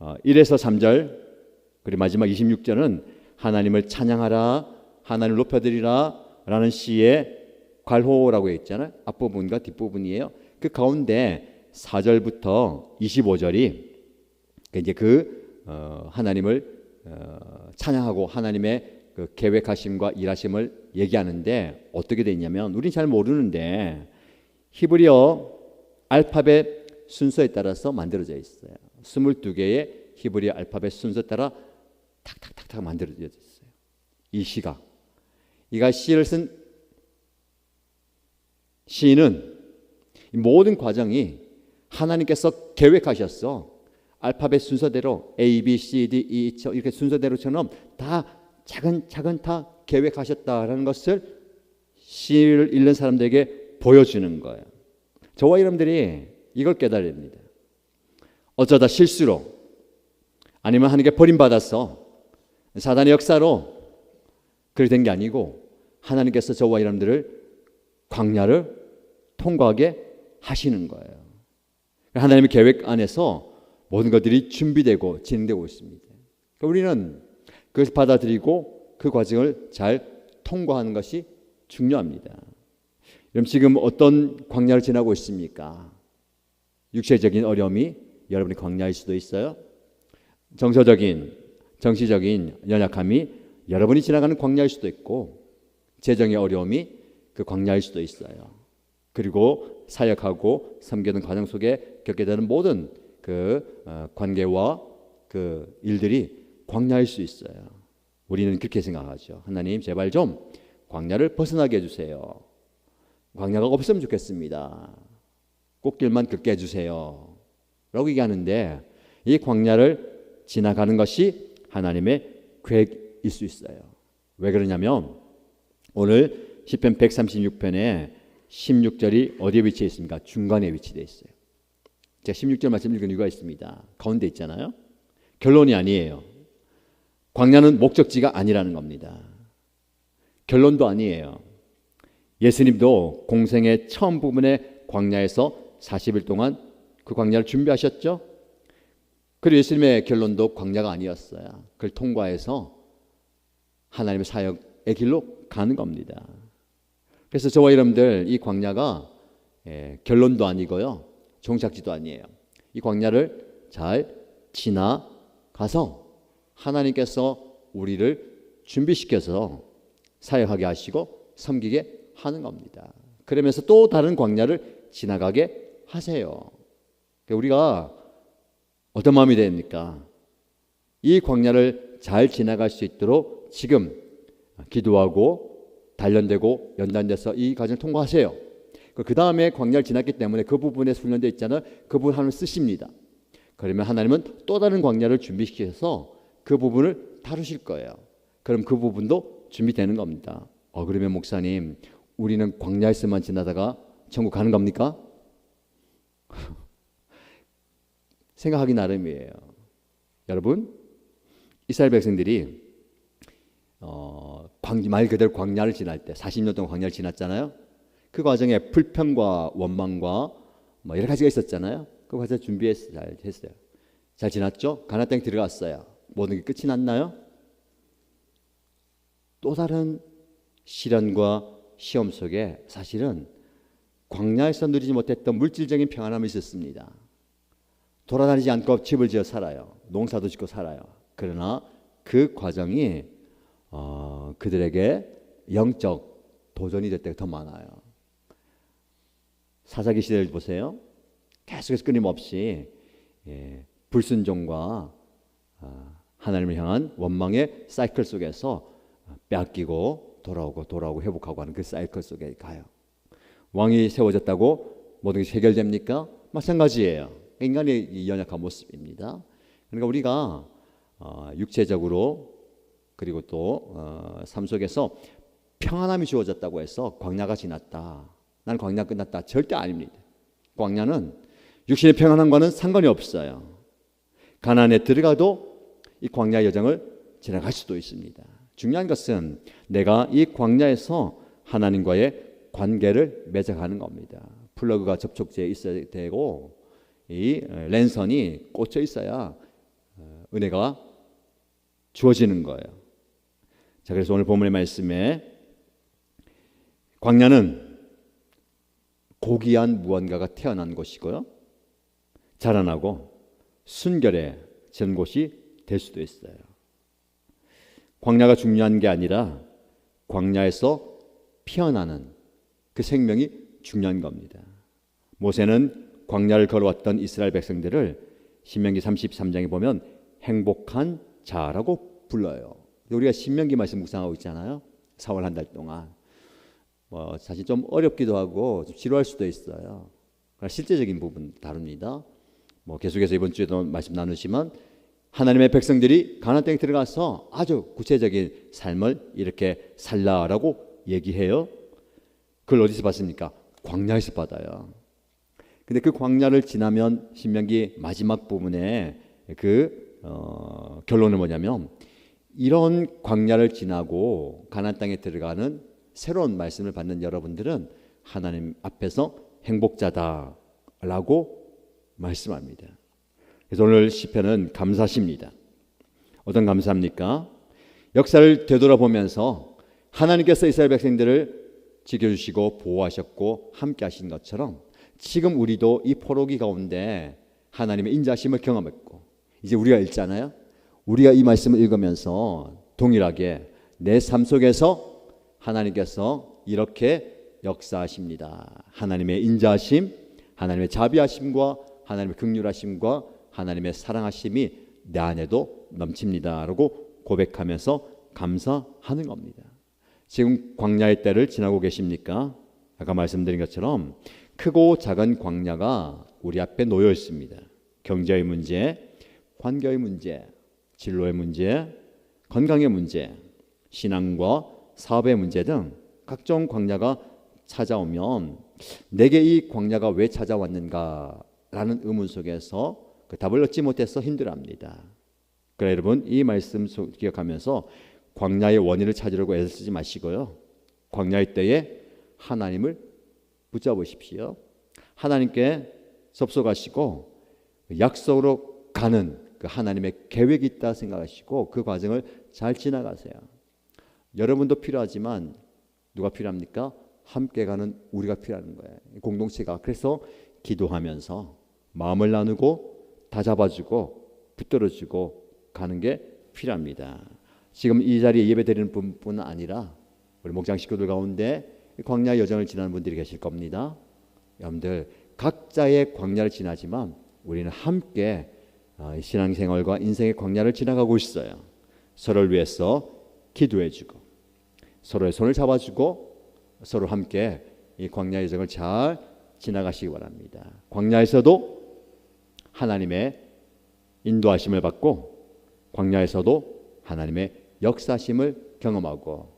1에서 3절 그리고 마지막 26절은 하나님을 찬양하라, 하나님을 높여드리라 라는 시의 괄호라고 했잖아요. 앞부분과 뒷부분이에요. 그 가운데 4절부터 25절이 이제 하나님을 찬양하고 하나님의 그 계획하심과 일하심을 얘기하는데 어떻게 돼 있냐면, 우린 잘 모르는데 히브리어 알파벳 순서에 따라서 만들어져 있어요. 22개의 히브리어 알파벳 순서에 따라 탁탁탁탁 만들어져 있어요. 이 시가. 이가 시를 쓴 시인은 모든 과정이 하나님께서 계획하셨어. 알파벳 순서대로 A, B, C, D, E 이렇게 순서대로처럼 다 차근차근 다 계획하셨다라는 것을 시를 읽는 사람들에게 보여주는 거예요. 저와 여러분들이 이걸 깨달아야 됩니다. 어쩌다 실수로 아니면 하나님께 버림받아서 사단의 역사로 그렇게 된 게 아니고 하나님께서 저와 여러분들을 광야를 통과하게 하시는 거예요. 하나님의 계획 안에서 모든 것들이 준비되고 진행되고 있습니다. 우리는 그것을 받아들이고 그 과정을 잘 통과하는 것이 중요합니다. 여러분 지금 어떤 광야를 지나고 있습니까? 육체적인 어려움이 여러분의 광야일 수도 있어요. 정치적인 연약함이 여러분이 지나가는 광야일 수도 있고, 재정의 어려움이 그 광야일 수도 있어요. 그리고 사역하고 섬기는 과정 속에 겪게 되는 모든 그 관계와 그 일들이 광야일 수 있어요. 우리는 그렇게 생각하죠. 하나님 제발 좀 광야를 벗어나게 해주세요. 광야가 없으면 좋겠습니다. 꽃길만 걷게 해주세요 라고 얘기하는데, 이 광야를 지나가는 것이 하나님의 계획일 수 있어요. 왜 그러냐면 오늘 시편 136편에 16절이 어디에 위치해 있습니까? 중간에 위치되어 있어요. 제가 16절 말씀 읽은 이유가 있습니다. 가운데 있잖아요. 결론이 아니에요. 광야는 목적지가 아니라는 겁니다. 결론도 아니에요. 예수님도 공생의 처음 부분에 광야에서 40일 동안 그 광야를 준비하셨죠. 그리고 예수님의 결론도 광야가 아니었어요. 그걸 통과해서 하나님의 사역의 길로 가는 겁니다. 그래서 저와 여러분들 이 광야가 결론도 아니고요, 종착지도 아니에요. 이 광야를 잘 지나가서 하나님께서 우리를 준비시켜서 사역하게 하시고 섬기게 하는 겁니다. 그러면서 또 다른 광야를 지나가게 하세요. 우리가 어떤 마음이 됩니까? 이 광야를 잘 지나갈 수 있도록 지금 기도하고 단련되고 연단돼서 이 과정을 통과하세요. 그 다음에 광야를 지났기 때문에 그 부분에 훈련되어 있잖아요. 그 부분 하나님 쓰십니다. 그러면 하나님은 또 다른 광야를 준비시켜서 그 부분을 다루실 거예요. 그럼 그 부분도 준비되는 겁니다. 그러면 목사님, 우리는 광야에서만 지나다가 천국 가는 겁니까? 생각하기 나름이에요. 여러분, 이스라엘 백성들이 말 그대로 광야를 지날 때 40년 동안 광야를 지났잖아요. 그 과정에 불평과 원망과 여러 가지가 있었잖아요. 그 과정 준비했어요. 잘 지났죠? 가나안 땅에 들어갔어요. 모든 게 끝이 났나요? 또 다른 시련과 시험 속에 사실은 광야에서 누리지 못했던 물질적인 평안함이 있었습니다. 돌아다니지 않고 집을 지어 살아요. 농사도 짓고 살아요. 그러나 그 과정이 그들에게 영적 도전이 될 때가 더 많아요. 사사기 시대를 보세요. 계속해서 끊임없이 불순종과 하나님을 향한 원망의 사이클 속에서 빼앗기고 돌아오고 회복하고 하는 그 사이클 속에 가요. 왕이 세워졌다고 모든 것이 해결됩니까? 마찬가지예요. 인간의 연약한 모습입니다. 그러니까 우리가 육체적으로 그리고 또 삶 속에서 평안함이 주어졌다고 해서 광야가 지났다, 나는 광야 끝났다, 절대 아닙니다. 광야는 육신의 평안함과는 상관이 없어요. 가나안에 들어가도 이 광야 여정을 지나갈 수도 있습니다. 중요한 것은 내가 이 광야에서 하나님과의 관계를 맺어가는 겁니다. 플러그가 접촉제에 있어야 되고 이 랜선이 꽂혀 있어야 은혜가 주어지는 거예요. 자, 그래서 오늘 본문의 말씀에 광야는 고귀한 무언가가 태어난 곳이고요, 자라나고 순결해진 곳이 될 수도 있어요. 광야가 중요한 게 아니라 광야에서 피어나는 그 생명이 중요한 겁니다. 모세는 광야를 걸어왔던 이스라엘 백성들을 신명기 33장에 보면 행복한 자라고 불러요. 우리가 신명기 말씀 묵상하고 있잖아요. 4월 한 달 동안 사실 좀 어렵기도 하고 좀 지루할 수도 있어요. 실제적인 부분 다룹니다. 계속해서 이번 주에도 말씀 나누지만 하나님의 백성들이 가나안 땅에 들어가서 아주 구체적인 삶을 이렇게 살라라고 얘기해요. 그걸 어디서 받습니까? 광야에서 받아요. 근데 그 광야를 지나면 신명기 마지막 부분에 결론은 뭐냐면 이런 광야를 지나고 가나안 땅에 들어가는 새로운 말씀을 받는 여러분들은 하나님 앞에서 행복자다라고 말씀합니다. 그래서 오늘 시편은 감사시입니다. 어떤 감사입니까? 역사를 되돌아보면서 하나님께서 이스라엘 백성들을 지켜주시고 보호하셨고 함께 하신 것처럼 지금 우리도 이 포로기 가운데 하나님의 인자하심을 경험했고 이제 우리가 읽잖아요. 우리가 이 말씀을 읽으면서 동일하게 내 삶 속에서 하나님께서 이렇게 역사하십니다. 하나님의 인자하심, 하나님의 자비하심과 하나님의 긍휼하심과 하나님의 사랑하심이 내 안에도 넘칩니다 라고 고백하면서 감사하는 겁니다. 지금 광야의 때를 지나고 계십니까? 아까 말씀드린 것처럼 크고 작은 광야가 우리 앞에 놓여 있습니다. 경제의 문제, 환경의 문제, 진로의 문제, 건강의 문제, 신앙과 사업의 문제 등 각종 광야가 찾아오면 내게 이 광야가 왜 찾아왔는가라는 의문 속에서 그 답을 얻지 못해서 힘들어합니다. 그러나 여러분 이 말씀 기억하면서 광야의 원인을 찾으려고 애를 쓰지 마시고요. 광야의 때에 하나님을 붙잡으십시오. 하나님께 접속하시고 약속으로 가는 그 하나님의 계획이 있다 생각하시고 그 과정을 잘 지나가세요. 여러분도 필요하지만 누가 필요합니까? 함께 가는 우리가 필요한 거예요. 공동체가. 그래서 기도하면서 마음을 나누고 다 잡아주고 붙들어주고 가는 게 필요합니다. 지금 이 자리에 예배드리는 분뿐 아니라 우리 목장 식구들 가운데 광야 여정을 지나는 분들이 계실 겁니다. 여러분들 각자의 광야를 지나지만 우리는 함께 신앙생활과 인생의 광야를 지나가고 있어요. 서로를 위해서 기도해주고 서로의 손을 잡아주고 서로 함께 이 광야 여정을 잘 지나가시기 바랍니다. 광야에서도 하나님의 인도하심을 받고 광야에서도 하나님의 역사심을 경험하고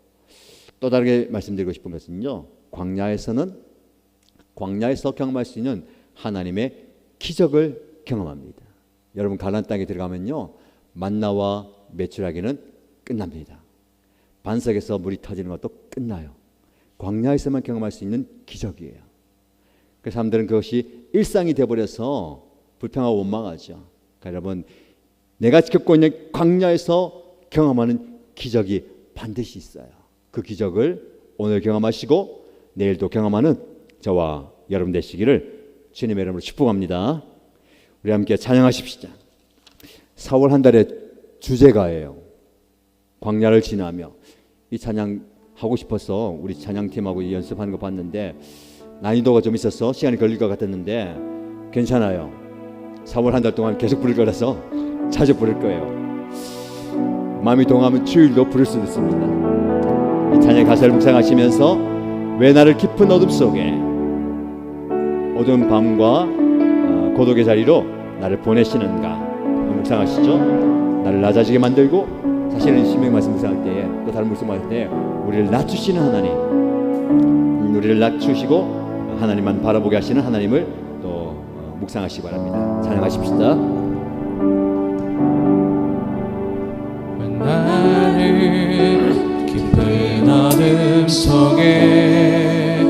또 다르게 말씀드리고 싶은 것은요, 광야에서 경험할 수 있는 하나님의 기적을 경험합니다. 여러분 가나안 땅에 들어가면요 만나와 메추라기는 끝납니다. 반석에서 물이 터지는 것도 끝나요. 광야에서만 경험할 수 있는 기적이에요. 그 사람들은 그것이 일상이 되어버려서 불평하고 원망하죠. 그러니까 여러분 내가 겪고 있는 광야에서 경험하는 기적이 반드시 있어요. 그 기적을 오늘 경험하시고 내일도 경험하는 저와 여러분 되시기를 주님의 이름으로 축복합니다. 우리 함께 찬양하십시다. 4월 한 달의 주제가예요. 광야를 지나며. 이 찬양 하고 싶어서 우리 찬양팀하고 연습하는 거 봤는데 난이도가 좀 있어서 시간이 걸릴 것 같았는데 괜찮아요. 4월 한 달 동안 계속 부를 거라서 자주 부를 거예요. 마음이 동하면 주일도 부를 수 있습니다. 이 찬양 가사를 묵상하시면서 왜 나를 깊은 어둠 속에 어두운 밤과 고독의 자리로 나를 보내시는가 묵상하시죠. 나를 낮아지게 만들고 사실은 신명 말씀 묵상할 때에 또 다른 말씀 할 때 우리를 낮추시는 하나님, 우리를 낮추시고 하나님만 바라보게 하시는 하나님을 또 묵상하시기 바랍니다. 찬양하십시다. 나를 깊은 어둠 속에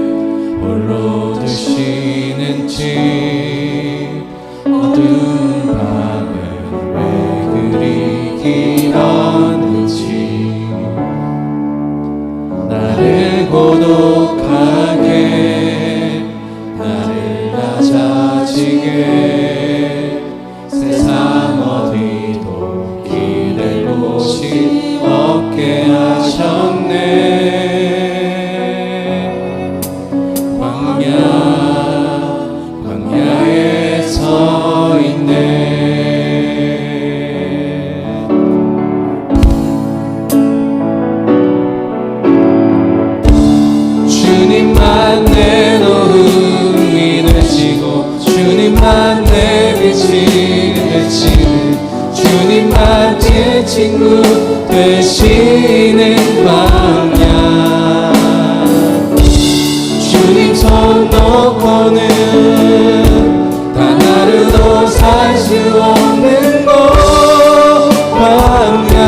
홀로 두시는지 어두운 밤은 왜 그리 길었는지 나를 고독하게 나를 낮아지게 세상 어디도 기댈 곳이 없게 하셨네. 광야에 서 있네. 주님만 내 노음이 되시고 주님만 내 빛이 되시는 주님만 제 친구 되시는 광야. 주님 손 놓고는 단 하루도 살 수 없는 곳 광야.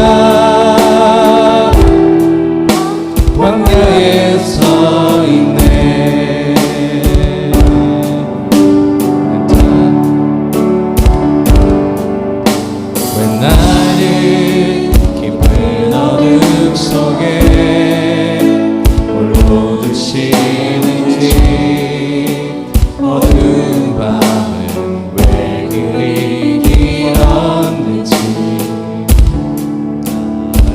광야에 서 있네. 왜 나를 깊은 어둠 속에 홀로 두시는지 어두운 밤은 왜 그리 길었는지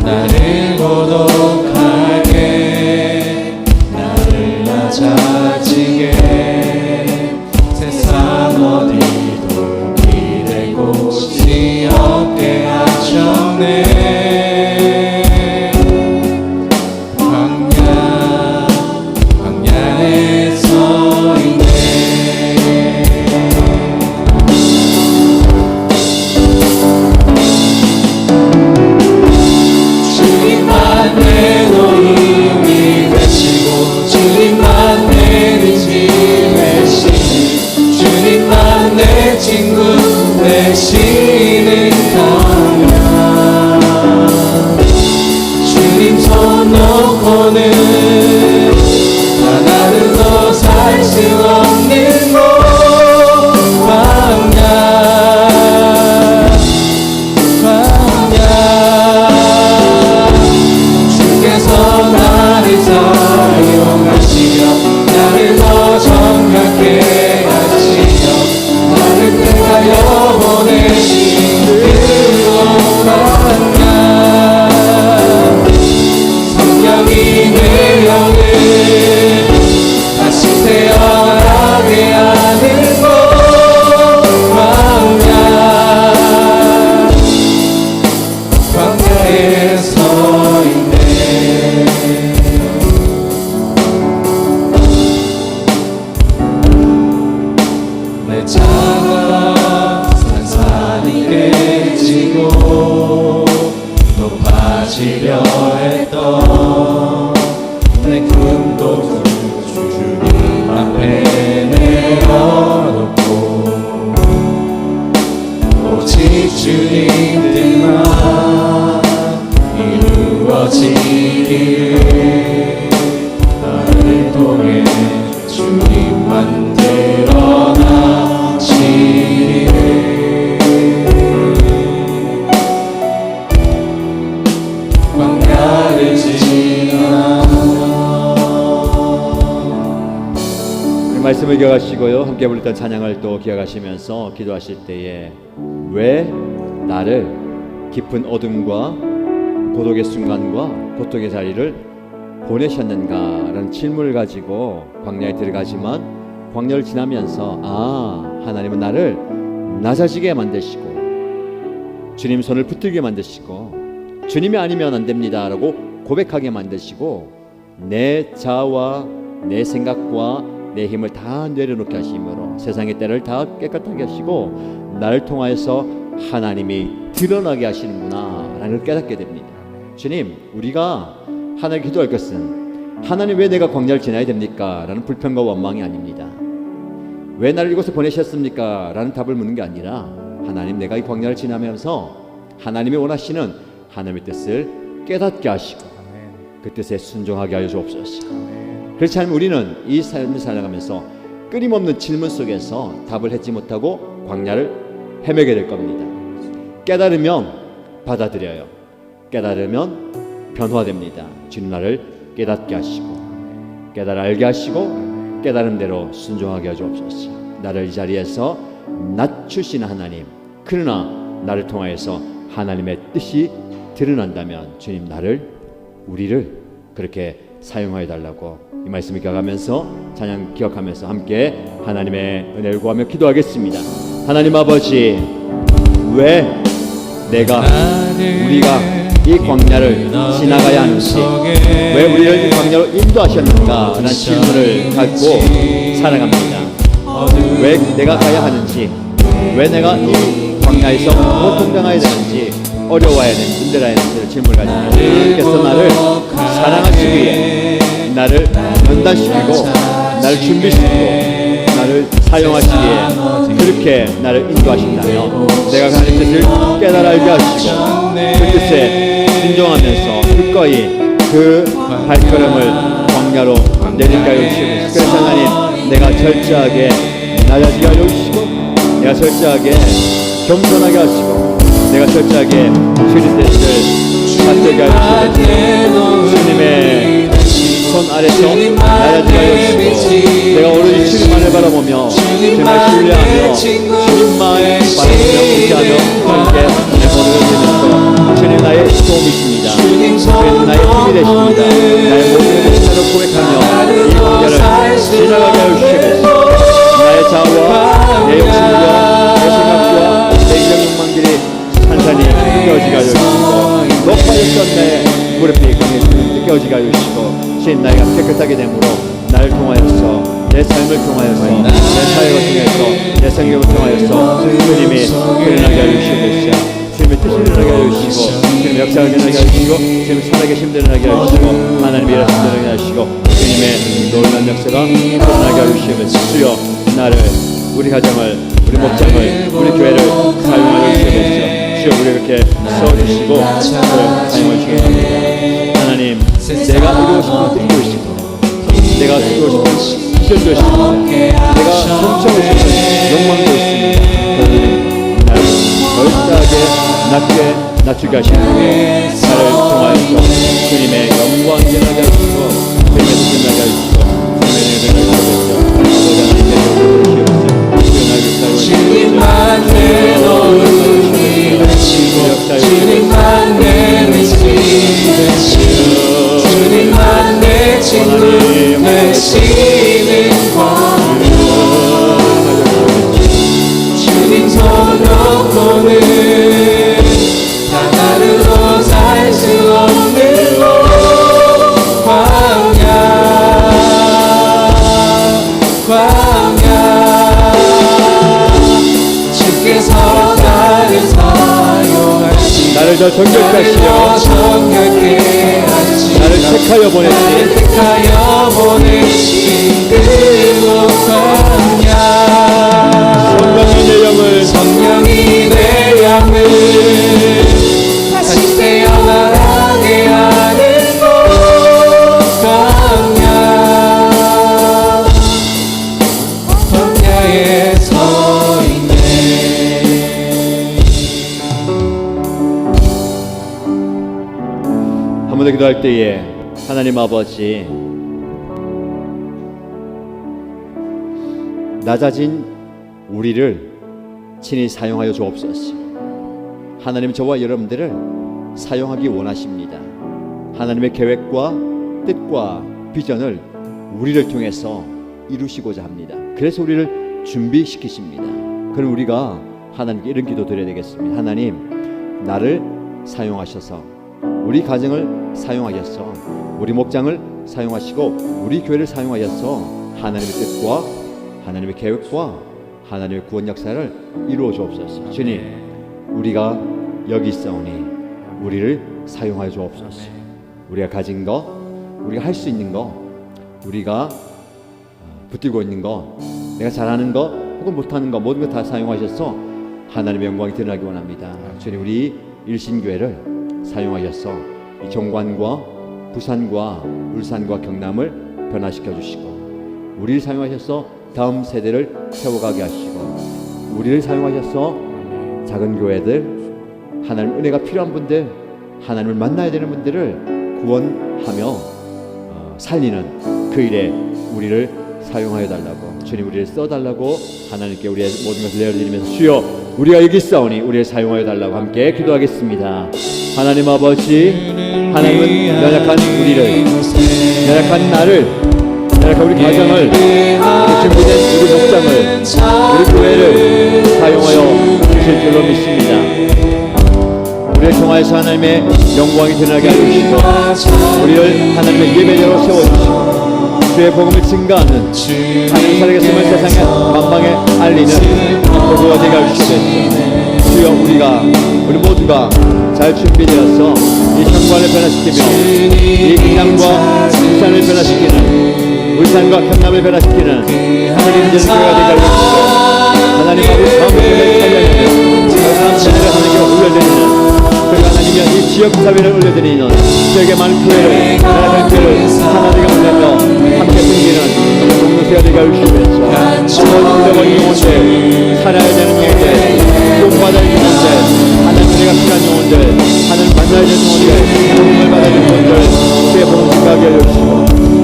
나를 고독하게 나를 낮아지게 세상 어디도 기댈 곳이 없게 하셨네. 광야에 서 있네. 주님만 내 노임이 되시고 주님만 내 빛이 되시니 주님만 내 친구 되시는 광야. 주님 손 놓고는 단 하루도 살 수 없는 곳 광야. 주께서 나를 사용하시며 나를 더 정확해 하시며 나를 택하여 보내신 그곳 광야. 성령이 내 영을 다시 태어나게 하는 곳 광야. 광야에 서 있네. 내 차가 산산이 깨지고 높아지려 했던 내 금도 주님 앞에 내려놓고 오직 주님 뜻만 이루어지기를 나를 통해 주님만 드러나시리를. 광야를 지나 말씀을 기억하시고요. 함께 부르던 찬양을 또 기억하시면서 기도하실 때에 왜 나를 깊은 어둠과 고독의 순간과 고통의 자리를 보내셨는가라는 질문을 가지고 광야에 들어가지만 광야를 지나면서 하나님은 나를 낮아지게 만드시고 주님 손을 붙들게 만드시고 주님이 아니면 안 됩니다 라고 고백하게 만드시고 내 자아와 내 생각과 내 힘을 다 내려놓게 하심으로 세상의 때를 다 깨끗하게 하시고 나를 통하여서 하나님이 드러나게 하시는구나 라는 걸 깨닫게 됩니다. 주님, 우리가 하나님 기도할 것은 하나님 왜 내가 광야를 지나야 됩니까? 라는 불평과 원망이 아닙니다. 왜 나를 이곳에 보내셨습니까? 라는 답을 묻는 게 아니라 하나님, 내가 이 광야를 지나면서 하나님이 원하시는 하나님의 뜻을 깨닫게 하시고 그 뜻에 순종하게 하여 주옵소서. 그렇지 않으면 우리는 이 삶을 살아가면서 끊임없는 질문 속에서 답을 찾지 못하고 광야를 헤매게 될 겁니다. 깨달으면 받아들여요. 깨달으면 변화됩니다. 주님 나를 깨닫게 하시고 깨달아 알게 하시고 깨달음대로 순종하게 하옵소서. 나를 이 자리에서 낮추시는 하나님, 그러나 나를 통하여서 하나님의 뜻이 드러난다면 주님 우리를 그렇게 사용하여 달라고 이 말씀을 기억하면서 찬양 기억하면서 함께 하나님의 은혜를 구하며 기도하겠습니다. 하나님 아버지, 왜 우리가 이 광야를 지나가야 하는지, 왜 우리를 이 광야로 인도하셨는가 라는 질문을 갖고 살아갑니다. 왜 내가 가야 하는지, 왜 내가 이 광야에서 고통당해야 되는지, 어려워야 되는지, 힘들어야 되는지 질문을 가지고 하나님께서 나를 사랑하시기 위해 나를 연단시키고 나를 준비시키고 나를 사용하시기에 그렇게 나를 인도하신다면 내가 하나님 뜻을 깨달아 알게 하시고 그 뜻에 순종하면서 기꺼이 그 발걸음을 광야로 내딛게 하여 주시고, 그래서 하나님, 내가 철저하게 낮아지게 하여 주시고 내가 철저하게 겸손하게 하시고 내가 철저하게 주님 뜻을 받들게 하여 주시고 주님의 손 아래서 낮아지게 하여 주시고 내가 오로지 주님만을 바라보며 주님을 신뢰하며 주님만을 바라보며 의지하며 함께 내 모든 일에서 주님 나의 도움이십니다. 주님 나의 힘이 되십니다. 나의 모든 것을 고백하며 이 광야를 지나가게 하여 주시면서 나의 자아와 내 욕심과 내 생각과 내 이적 욕망들이 산산이 깨어지게 하여 주시고 높아졌던 내 무릎이 강해지는 깨어지게 하여 주시고 주님 나이가 깨끗하게 되므로 나를 통하여서 내 삶을 통하여서 내 사역을 통해서 내 성경을 통하여서 주님이 드러나게 하여 주시옵소서. 주님의 뜻을 드러나게 하여 주시고 주님의 역사를 드러나게 하여 주시고 주님의 살아계심 드러나게 하여 주시고 하나님의 일하심 드러나게 하여 주시고 주님의 놀라운 역사가 드러나게 하여 주시옵소서. 주여, 나를, 우리 가정을, 우리 목장을, 우리 교회를 사용하여 주시옵소서. 주여, 우리 이렇게 써주시고 저를 사용하여 주시옵소서. 하나님, 내가 이루고 싶은 뜻도 있습니다. 내가 이루고 싶은 비전도 있습니다. 내가 성취하고 싶은 욕망도 있습니다. 그러니 나를 절대하게 낮추게 하시는 나를 통하여서 주님의 영광 전하게 하시고 주님의 뜻을 나게 하시고 주님의 은혜를 나게 하시고 주님만 내 너를 위하시고 주님만 내 믿음이 되시고 주님만 내 친구 되시는 광야 주님 손 놓고는 다 다르고 살 수 없는 곳 광야 주께서 나를 사용하시고 나를 더 정결케 하시려 나를 택하여 보내신 그곳 광야 성령이 내 영을 다시 태어나게 하는 곳 광야에 서 있네. 한 번 더 기도할 때에 하나님 아버지, 낮아진 우리를 친히 사용하여 주옵소서. 하나님 저와 여러분들을 사용하기 원하십니다. 하나님의 계획과 뜻과 비전을 우리를 통해서 이루시고자 합니다. 그래서 우리를 준비시키십니다. 그럼 우리가 하나님께 이런 기도 드려야 되겠습니다. 하나님, 나를 사용하셔서 우리 가정을 사용하셔서 우리 목장을 사용하시고 우리 교회를 사용하셔서 하나님의 뜻과 하나님의 계획과 하나님의 구원 역사를 이루어 주옵소서. 주님, 우리가 여기 있사오니 우리를 사용하여 주옵소서. 우리가 가진 것, 우리가 할 수 있는 것, 우리가 붙들고 있는 것, 내가 잘하는 것 혹은 못하는 것 모든 것 다 사용하셔서 하나님의 영광이 드러나기 원합니다. 주님, 우리 일신교회를 사용하셔서 이 종관과 부산과 울산과 경남을 변화시켜 주시고 우리를 사용하셔서 다음 세대를 세워가게 하시고 우리를 사용하셔서 작은 교회들, 하나님 은혜가 필요한 분들, 하나님을 만나야 되는 분들을 구원하며 살리는 그 일에 우리를 사용하여 달라고, 주님 우리를 써달라고 하나님께 우리의 모든 것을 내어드리면서 주여 우리가 여기 있사오니 우리를 사용하여 달라고 함께 기도하겠습니다. 하나님 아버지, 하나님은 연약한 우리를, 연약한 나를, 연약한 우리 가정을, 준비된 우리 목장을, 우리 교회를 사용하여 주실 줄로 믿습니다. 우리를 통하여서 하나님의 영광이 드러나게 하시고 우리를 하나님의 예배자로 세워주시고 주의 복음을 증가하는 하나님 살아계심을 세상에 만방에 알리는 도구가 되게 하시옵소서. 주여 우리 모두가 잘 준비되어서 이 현관을 변화시키며 이 경남과 울산을 변화시키는, 울산과 경남을 변화시키는 책임지는 교회가 되게 하시옵소서. 하나님 아버지 가운데 살려내는 다음 세대를 하나님께 올려드리는, 그리고 하나님이 이 지역 사회를 올려드리는 지역의 많은 교회를, 나라의 교회를 하나님께 올려서 함께 섬기는 공동체가 되게 하시옵소서. 어머니 영혼들, 살아야 되는 영혼들, 구원받아야 되는 영혼들, 하나님 은혜가 필요한 영혼들, 하나님 만나야 되는 영혼들, 도움을 받아야 되는 영혼들 주의 복음 증가하게 해주시고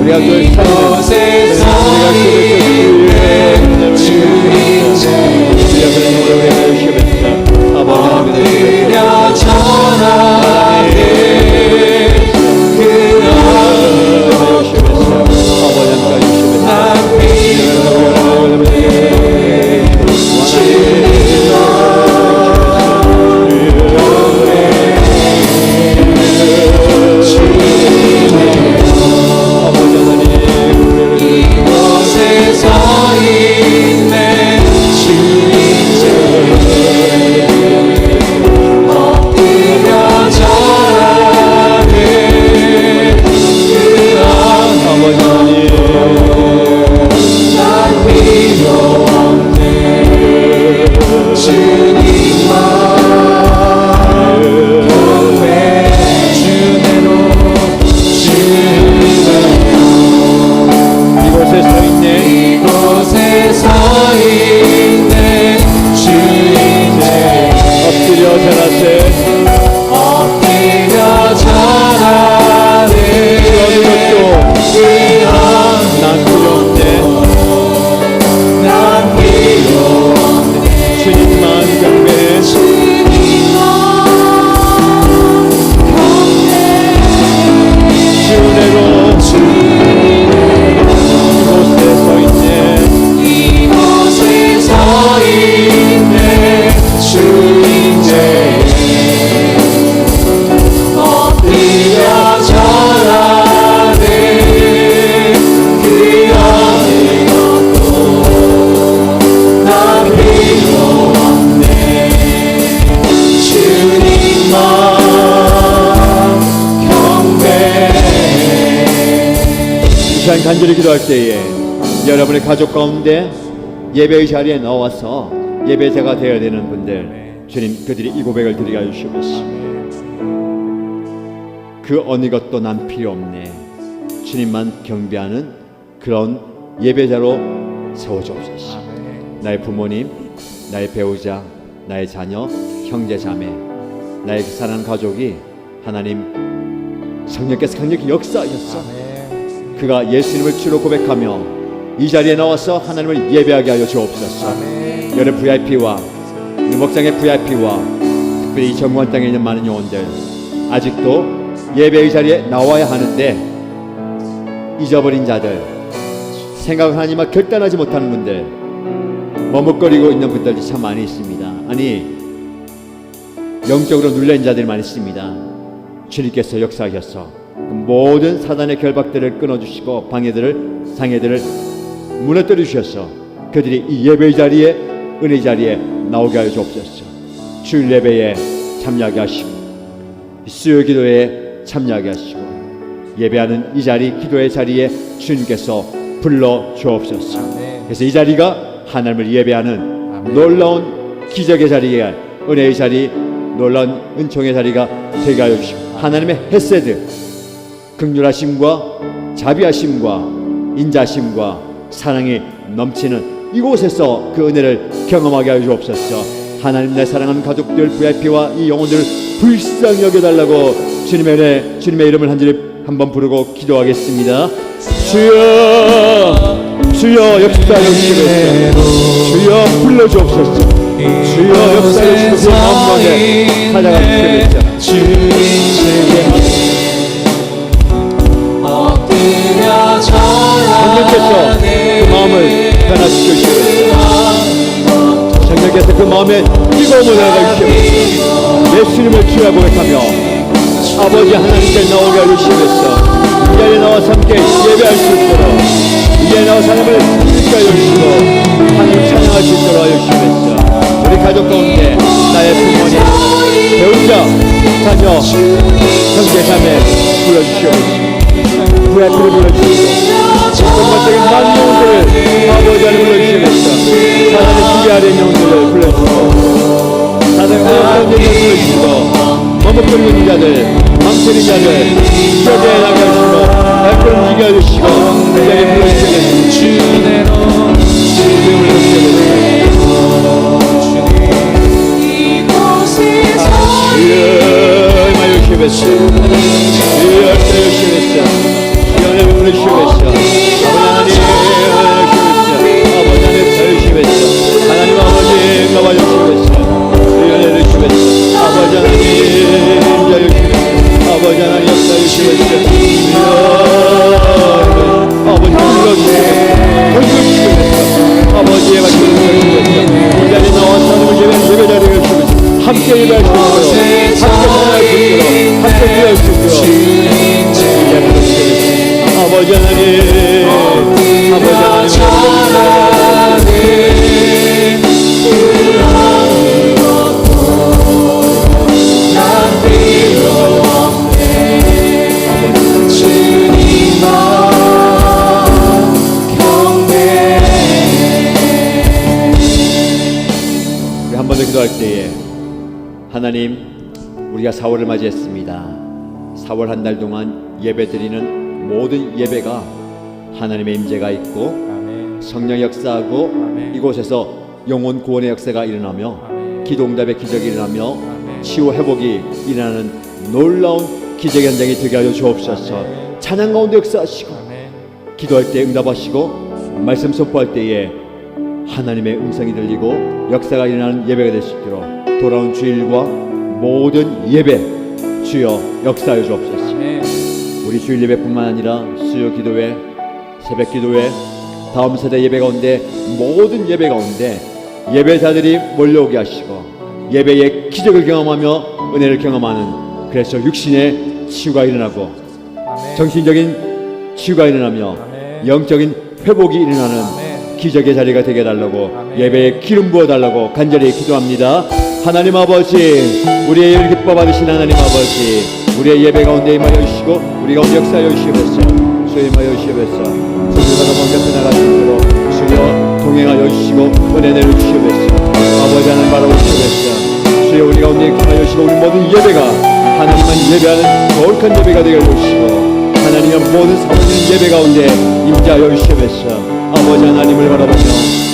우리가 그걸 살리는 우리가 그를 주님의 우리가 그런 영혼을 해주시옵소서. 아버지 간절히 기도할 때에 여러분의 가족 가운데 예배의 자리에 나와서 예배자가 되어야 되는 분들, 주님 그들이 이 고백을 드리게 하시옵소서. 그 어느 것도 난 필요 없네, 주님만 경배하는 그런 예배자로 세워주옵소서. 나의 부모님, 나의 배우자, 나의 자녀, 형제 자매, 나의 사랑하는 가족이 하나님 성령께서 강력히 역사하셨어. 그가 예수님을 주로 고백하며 이 자리에 나와서 하나님을 예배하게 하여 주옵소서. 여러 VIP와 목장의 VIP와 특별히 이 정관 땅에 있는 많은 영혼들, 아직도 예배의 자리에 나와야 하는데 잊어버린 자들, 생각하니만 결단하지 못하는 분들, 머뭇거리고 있는 분들이 참 많이 있습니다. 아니, 영적으로 눌려있는 자들이 많이 있습니다. 주님께서 역사하셔서 모든 사단의 결박들을 끊어주시고 방해들을, 상해들을 무너뜨려 주셔서 그들이 이 예배의 자리에, 은혜의 자리에 나오게 하여 주옵소서. 주일 예배에 참여하게 하시고 수요 기도에 참여하게 하시고 예배하는 이 자리, 기도의 자리에 주님께서 불러 주옵소서. 그래서 이 자리가 하나님을 예배하는 놀라운 기적의 자리에, 은혜의 자리, 놀라운 은총의 자리가 되게 하여 주시고 하나님의 헤세드, 긍휼하심과 자비하심과 인자심과 사랑이 넘치는 이곳에서 그 은혜를 경험하게 하여 주옵소서. 하나님, 내 사랑하는 가족들, VIP와 이 영혼들을 불쌍히 여겨달라고 주님의 은혜, 주님의 이름을 한번 부르고 기도하겠습니다. 주여, 주여 역사하여 주시옵소서. 주여 불러주옵소서. 주여 역사하여 주시옵소서. 마음속에 찾아가 주시옵소서. 성령께서 그 마음을 변화시켜 주시옵소서. 성령께서 그 마음에 뜨거움을 내가 주시옵소서. 예수님을 주여 고백하며 아버지 하나님께 나오게 하여 주시옵소서. 이 자리에 나와서 함께 예배할 수 있도록, 이 자리에 나와서 하나님을 부르게 하여 주시고 하나님을 찬양할 수 있도록 하여 주시옵소서. 우리 가족 가운데 나의 부모님, 배우자, 자녀, 형제, 자매 불러주시옵소서. VIP를 불러주시고 정말적인 많은 영혼들을 아버지 안에 불러주시옵소서. 사단의 지배 아래 영혼들을 불러주시고 사단의 어려운 영혼들을 불러주시고 머뭇거리고 있는 자들, 망설인 자들 기적에 나게 하시고 발걸음 움직여 주시고 그 자리에 불러주시옵소서. 주대로 불러주시옵소서. 주여 임하여 주시옵소서. 주여 역사하여 주시옵소서. 주여 부르시옵소서. 아버지 하나님 아버지 하나님 주시옵소서. 하나님 아버지 나와 주시옵소서. 주여 내주시옵소서. 아버지 하나님 자유 주시옵소서. 아버지 하나님 역사해 주시옵소서. 주여 아버지 불러주시옵소서. 건져주시옵소서. 아버지의 말씀을 주시옵소서. 이 자리에 나와서 하나님을 예배 자리에 주시옵소서. 함께 예배할 수 있도록, 함께 찬양할 수 있도록, 함께 기도할 수 있도록 아버지 하나님, 아버지 우리 한 번 더 기도할 때에 하나님, 우리가 4월을 맞이했습니다. 4월 한 달 동안 예배드리는 모든 예배가 하나님의 임재가 있고 성령 역사하고 이곳에서 영혼 구원의 역사가 일어나며 기도 응답의 기적이 일어나며 치유 회복이 일어나는 놀라운 기적 현장이 되게 하여 주옵소서. 찬양 가운데 역사하시고 기도할 때 응답하시고 말씀 선포할 때에 하나님의 음성이 들리고 역사가 일어나는 예배가 될 수 있도록 돌아온 주일과 모든 예배 주여 역사하여 주옵소서. 우리 주일 예배뿐만 아니라 수요 기도회, 새벽 기도회, 다음 세대 예배 가운데 모든 예배 가운데 예배자들이 몰려오게 하시고 예배의 기적을 경험하며 은혜를 경험하는, 그래서 육신의 치유가 일어나고 정신적인 치유가 일어나며 영적인 회복이 일어나는 기적의 자리가 되게 해달라고 예배에 기름 부어달라고 간절히 기도합니다. 하나님 아버지, 우리의 예를 기뻐 받으신 하나님 아버지, 우리의 예배 가운데 임하여 주시고 우리 가운데 역사하여 주시옵소서. 주여 임하여 주시옵소서. 주님과 먼 곁에 나갈 수 있도록 주여 동행하여 주시고 은혜 내려 주시옵소서. 아버지 하나님 바라보시옵소서. 주여 우리 가운데 임하여 주시고 우리 모든 예배가 하나님만 예배하는 거룩한 예배가 되게 해주시고 하나님의 모든 사모님 예배 가운데 임재하여 주시옵소서. 아버지 하나님을 바라보며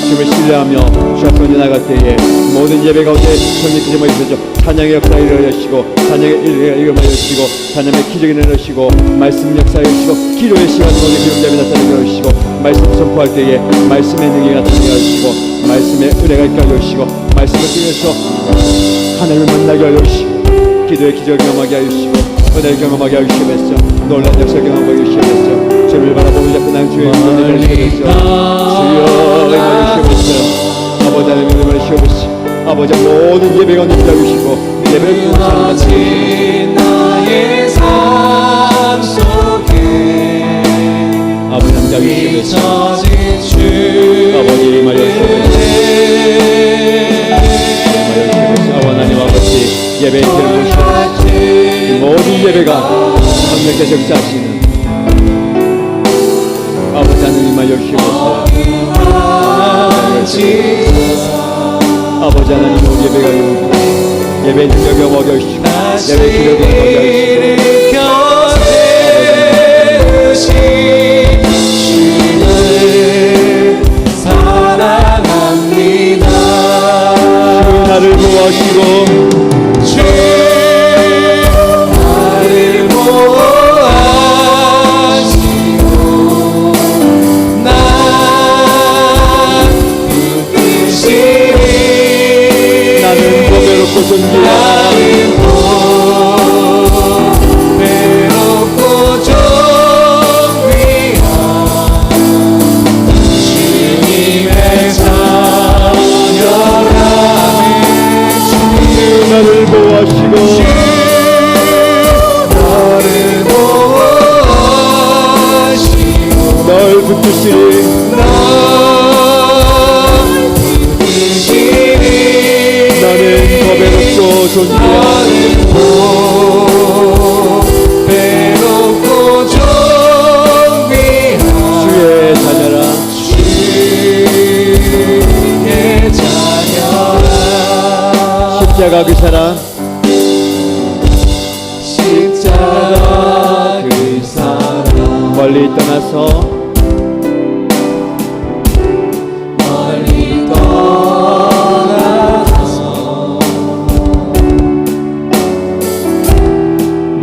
주님을 신뢰하며 주 앞으로 나갈 때에 모든 예배 가운데 성령 기름을 주셔서 찬양의 역사를 일어나시고 찬양의 일을 일어나시고 찬양의 기적을 일어나시고 말씀 역사를 주시고 기도의 시간 가운데 기름잡이 나타나게 하시고 말씀을 선포할 때에 말씀의 능력이 나타나게 하시고 말씀의 은혜가 있게 하여 주시고 말씀을 통해서 하나님을 만나게 하여 주시고 기도의 기적을 경험하게 하여 주시고 은혜를 경험하게 하여 주시면서 놀라운 역사를 경험하게 하여 주시면서 주를 바라보는 자꾸 난 주의 은혜를 주시면서 주여 임하여 주시면서 아버지 하나님의 은혜를 주시옵소서. 아버지 모든 예배가 넘겨주시고 예배를 무너진 나의 삶 속에 아버지 함께 주시옵소서. 잊혀진 주 아버지 임하여 주시옵소서. 아버지 하나님 아버지 예배의 기름을 부으시옵소서. 이 모든 예배가 하나님께 역사하시는 아버지 하나님 임하여 주시옵소서. 아버지 하나님 우리 예배가 이루어지고 예배의 능력을 먹여 주시고 예배의 기력을 먹여 주시고 주를 사랑합니다. 주 나를 보호하시고 주 나를 보호하시고 난 부끄시리 나는 보배롭고 존귀한 배롭고 존귀한 주님의 자녀라. 주 나를 보호하시고 너를 보호하시고 널 붙드시리 널 붙드시리. 나는 보배롭고 존귀한 배롭고 존귀한 주의 자녀라. 주의 자녀라. 십자가 그 사랑 십자가 그 사랑 멀리 떠나서 멀리 떠나서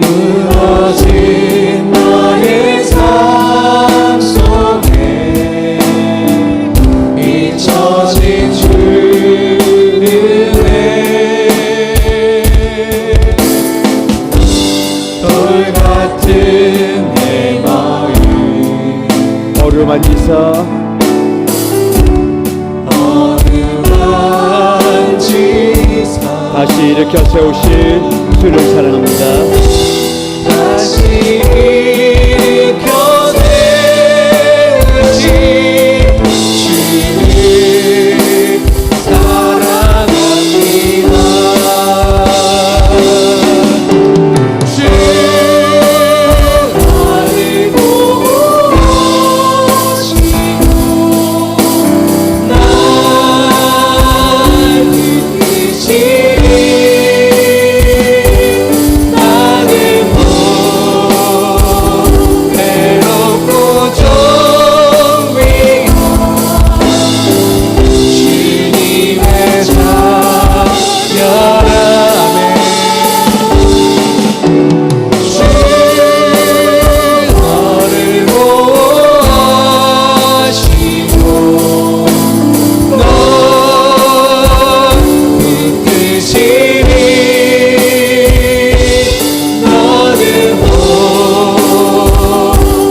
무너진 나의 삶 속에 잊혀진 주를 돌같은 내 마음 어루만지사 어루만지사 다시 일으켜 세우신 주를 사랑합니다. 다시 일으켜 세우신 주를 사랑합니다. 주 나를 보호하시고 날 이끄시리. 나는 배롭고 존귀한 주님의 자녀라네. 주 너를 보호하시고 널 붙드시리. 너는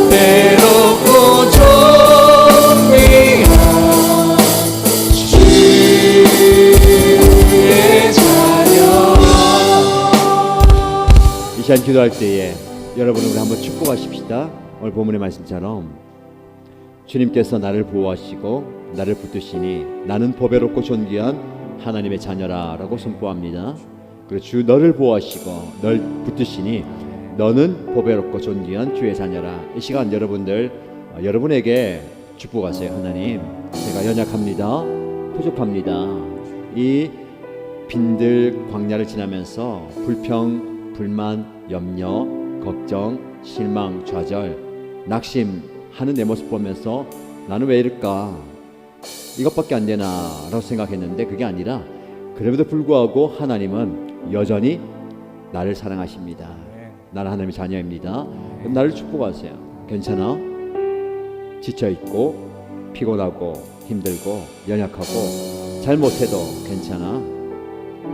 배롭고 존귀한 주의 자녀라. 이 시간 기도할 때에 여러분은 우리 한번 축복하십시다. 오늘 본문의 말씀처럼 주님께서 나를 보호하시고 나를 붙드시니 나는 보배롭고 존귀한 하나님의 자녀라 라고 선포합니다. 그리고 주 너를 보호하시고 널 붙드시니 너는 보배롭고 존귀한 주의 자녀라. 이 시간 여러분들 여러분에게 축복하세요. 하나님, 제가 연약합니다. 부족합니다. 이 빈들 광야를 지나면서 불평, 불만, 염려, 걱정, 실망, 좌절, 낙심하는 내 모습 보면서 나는 왜 이럴까? 이것밖에 안 되나? 라고 생각했는데 그게 아니라 그럼에도 불구하고 하나님은 여전히 나를 사랑하십니다. 나는 하나님의 자녀입니다. 그럼 나를 축복하세요. 괜찮아? 지쳐 있고 피곤하고 힘들고 연약하고 잘못해도 괜찮아.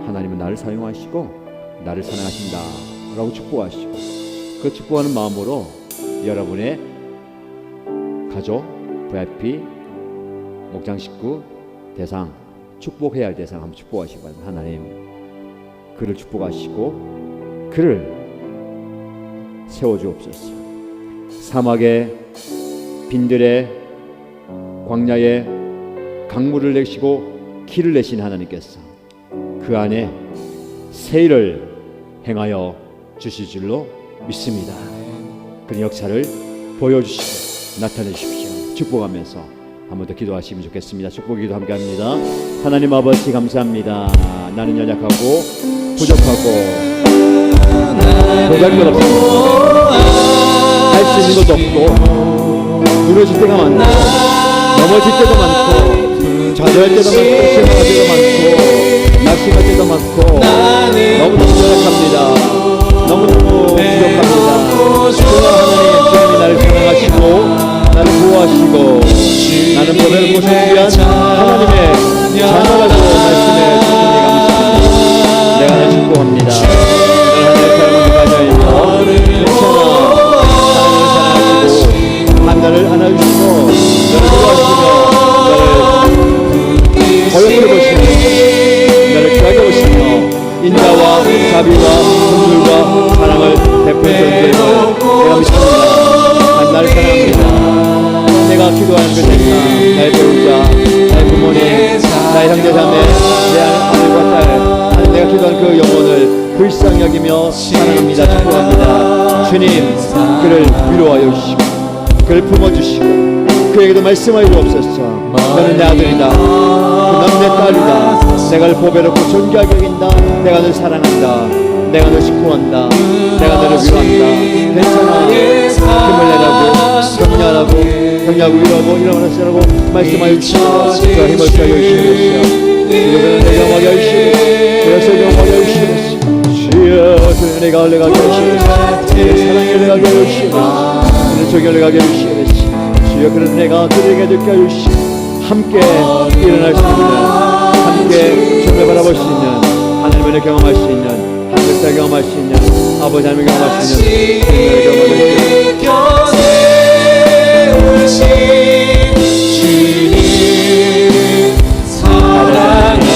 하나님은 나를 사용하시고 나를 사랑하신다라고 축복하시고, 그 축복하는 마음으로 여러분의 가족, VIP, 목장 식구, 대상, 축복해야 할 대상 한번 축복하시기 바랍니다. 하나님, 그를 축복하시고 그를 세워주옵소서. 사막에 빈들에 광야에 강물을 내시고 길을 내신 하나님께서 그 안에 새 일을 행하여 주실 줄로 믿습니다. 그런 역사를 보여주시고 나타내 주십시오. 축복하면서 한 번 더 기도하시면 좋겠습니다. 축복 기도 함께합니다. 하나님 아버지 감사합니다. 나는 연약하고 부족하고 도달 것 없습니다. 할 수 있는 것도 없고 무너질 때가 많고 넘어질 때도 많고 좌절할 때도 많고 실망할 때도 많고 낙심할 때도 많고 너무너무 연약합니다. 너무너무 부족합니다. 그러나 하나님, 주님이 나를 사랑하시고 나를 보호하시고 나는 보배를 보시기 위한 하나님의 자녀라고 말씀해 주시니 감사합니다. 내가 널 축복합니다. 너를 하나님의 사랑하는 자녀이며 괜찮아. 하나님을 사랑하시고 하나님을 안아주시고 너를 도와주시며 너를 거역을 보시며 너를 귀하게 보시며 인자와 자비와 긍휼과 사랑을 베푸는 존재임을 내가 믿습니다. 나를 사랑합니다. 내가 기도하는 그 대상, 나의 배우자, 나의 부모님, 나의 형제자매, 내 아들과 딸, 하나님, 내가 기도하는 그 영혼을 불쌍히 여기며 사랑합니다. 축복합니다. 주님, 그를 위로하여 주시고 그를 품어주시고 그에게도 말씀하여 주옵소서. 너는 내 아들이다. 너는 내 딸이다. 내가 널 보배롭고 존귀하게 여긴다. 내가 널 사랑한다. 내가 널 축복한다. 내가 너를 위로한다. 괜찮아. 힘을 내라고 격려하라고 위로하고 일어나시라고 말씀하여 주시고 그 힘을 쌓여 주시옵소서. 그리고 내가 영화게 하시고 그래서 영화게 하시옵소서. 주여, 그는 내가 올라가게 하시옵소서. 내 사랑에 올라가게 하시옵소서. 그는 저기 올라가게 하시옵소서. 주여, 그는 내가 그에게 듣게 하시옵소서. 함께 일어날 수 있는, 함께 주님을 바라볼 수 있는, 하나님을 경험할 수 있는, 하늘을 경험할 수 있는, 아버지 하나님을 경험할 수 있는 주님을 경험할 수 있는 주님 사랑합니다.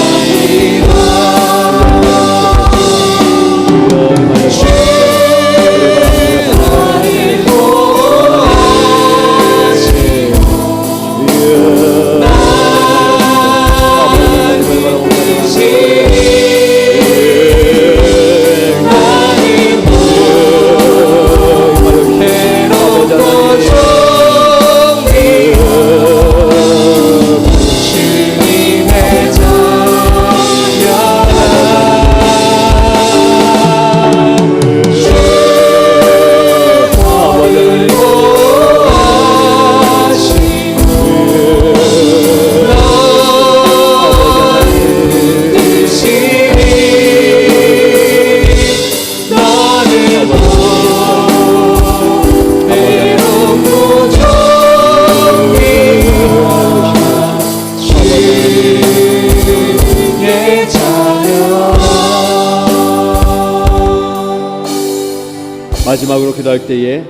마지막으로 기도할 때에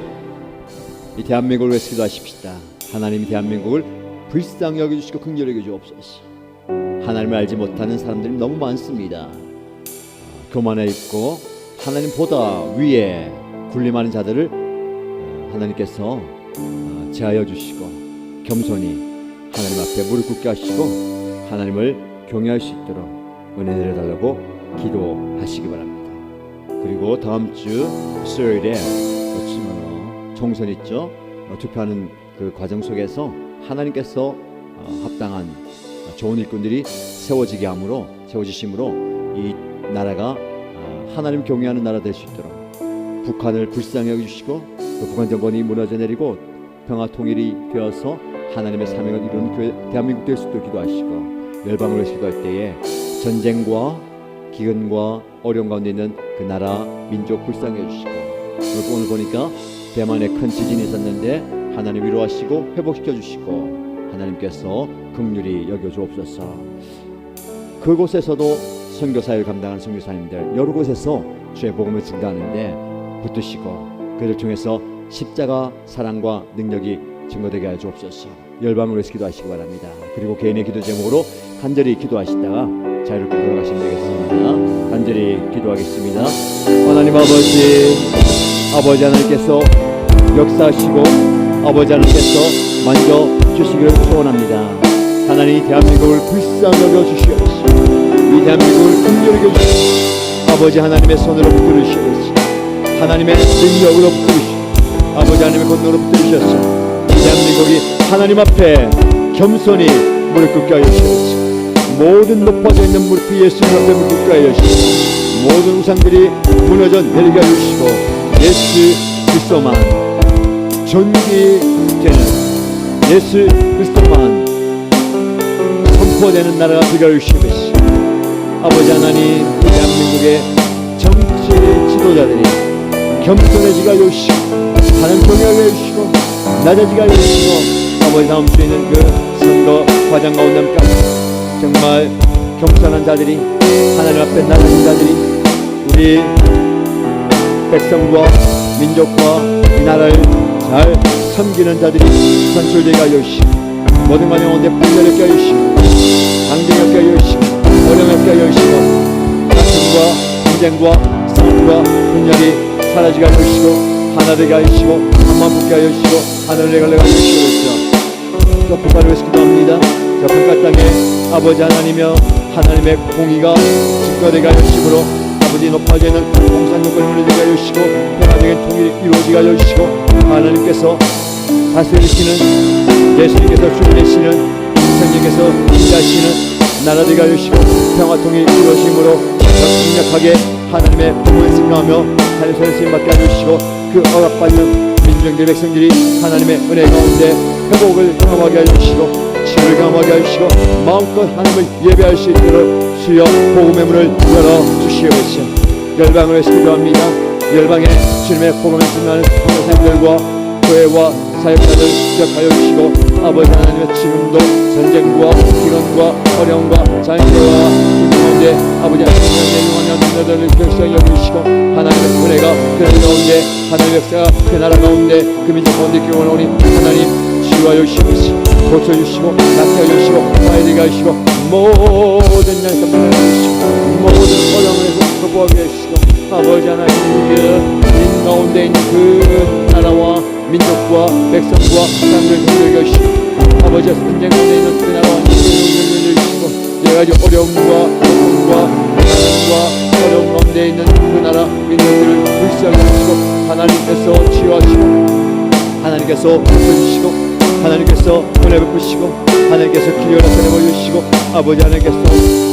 이 대한민국을 위해서 기도하십시다. 하나님이 대한민국을 불쌍히 여겨주시고 긍휼히 여겨주옵소서. 하나님을 알지 못하는 사람들이 너무 많습니다. 교만해 있고 하나님보다 위에 군림하는 자들을 하나님께서 제하여 주시고 겸손히 하나님 앞에 무릎 꿇게 하시고 하나님을 경외할 수 있도록 은혜 내려달라고 기도하시기 바랍니다. 그리고 다음 주 수요일에 총선 있죠. 투표하는 그 과정 속에서 하나님께서 합당한 좋은 일꾼들이 세워지심으로 이 나라가 하나님 경외하는 나라 될 수 있도록 북한을 불쌍히 여기주시고 그 북한 정권이 무너져 내리고 평화 통일이 되어서 하나님의 사명을 이루는 교회 대한민국 될 수 있도록 기도하시고 열방을 위해서 기도할 때에 전쟁과 기근과 어려움 가운데 있는 그 나라 민족 불쌍히 해주시고 오늘 보니까 대만에 큰 지진이 있었는데 하나님 위로하시고 회복시켜 주시고 하나님께서 긍휼히 여겨 주옵소서. 그곳에서도 선교사를 감당하는 선교사님들 여러 곳에서 주의 복음을 증가하는데 붙드시고 그들 통해서 십자가 사랑과 능력이 증거되게 하여 주옵소서. 열방을 위해서 기도하시기 바랍니다. 그리고 개인의 기도 제목으로 간절히 기도하시다가 자유롭게 돌아가시면 되겠습니다. 간절히 기도하겠습니다. 하나님 아버지 하나님께서 역사하시고 아버지 하나님께서 만져 주시기를 소원합니다. 하나님 대한민국을 불쌍히 여겨 주시옵소서. 이 대한민국을 긍휼히 여겨 주시옵소서. 아버지 하나님의 손으로 붙들어 주시옵소서. 하나님의 능력으로 붙들어 주시옵소서. 아버지 하나님의 권능으로 붙들어 주셔서 이 대한민국이 하나님 앞에 겸손히 무릎 꿇게 하여 주시옵소서. 모든 높아져 있는 무릎이 예수님 앞에 무릎 꿇게 하여 주시옵소서. 모든 우상들이 무너져 내리게 하여 주시고 예수 그리스도만 존귀되는 예수 그리스도만 선포되는 나라가 되게 하여 주시옵소서. 아버지 하나님 이 대한민국의 정치 지도자들이 겸손해지게 하여 주시고 하나님 경외하게 하여 주시고 낮아지게 하여 주시고 아버지 다음 수 있는 그 선거 과정 가운데까지 정말 겸손한 자들이 하나님 앞에 낮아진 자들이 우리 백성과 민족과 이 나라를 잘 섬기는 자들이 선출되게 하여 주시고 모든 관영 가운데 분열하게 하여 주시고 강쟁하게 하여 주시고 어려움하게 하여 주시고 다툼과 분쟁과 싸움과 분열이 사라지게 하여 주시고 하나 되게 하여 주시고 한마음 붙게 하여 주시고 하늘을 갈래 하여 주시옵소서. 저 북한을 위해서 기도합니다. 저 북한 땅에 아버지 하나님이여 하나님의 공의가 증거되게 하여 주시므로 아버지 높아져 있는 공산정권을 물리게 하여 주시고 평화적인 통일이 이루어지게 하여 주시고 하나님께서 다스리시는 예수님께서 주님이시는 성령께서 인자하시는 나라 되게 하여 주시고 평화 통일이 이루어짐으로 강력하게 하나님의 복음을 증거하며 하나님의 쓰임받게 하여 주시고 그 억압받는 민중들 백성들이 하나님의 은혜 가운데 회복을 경험하게 하여 주시고 치유를 경험하게 하여 주시고 마음껏 하나님을 예배할 수 있도록 주여 복음의 문을 열어주시옵소서. 열방을 위해서 기도합니다. 열방에 주님의 복음을 증거하는 성도님들과 교회와 사역자들 기억하여 주시고 아버지 하나님의 지금도 전쟁과 기근과 어려움과 장애와 이 가운데 아버지 하나님의 영원한 자들을 결실하여 여기시고 하나님의 은혜가 그 나라 가운데 하나님의 역사가 그 나라 가운데 그 민족 가운데 경험하오니 하나님 치유하여 주시고 고쳐주시고 낫게 하여 주시고 화해되게 하시고 모든 양식을 주시고 모든 어려움에서 극복하게 해주시고 아버지 하나님 인 가운데 있는 그 나라와 민족과 백성과 사람들을 긍휼히 여기시고 아버지 전쟁 가운데 있는 그 나라와 민족을 여기시고 여러 가지 어려움과 고통과 가난과 어려움 가운데 있는 그 나라 민족들을 불쌍히 여기시고 하나님께서 치유하시고 하나님께서 고쳐주시고 하나님께서 은혜 베푸시고 하나님께서 길을 나타내 보여주시고 아버지 하나님께서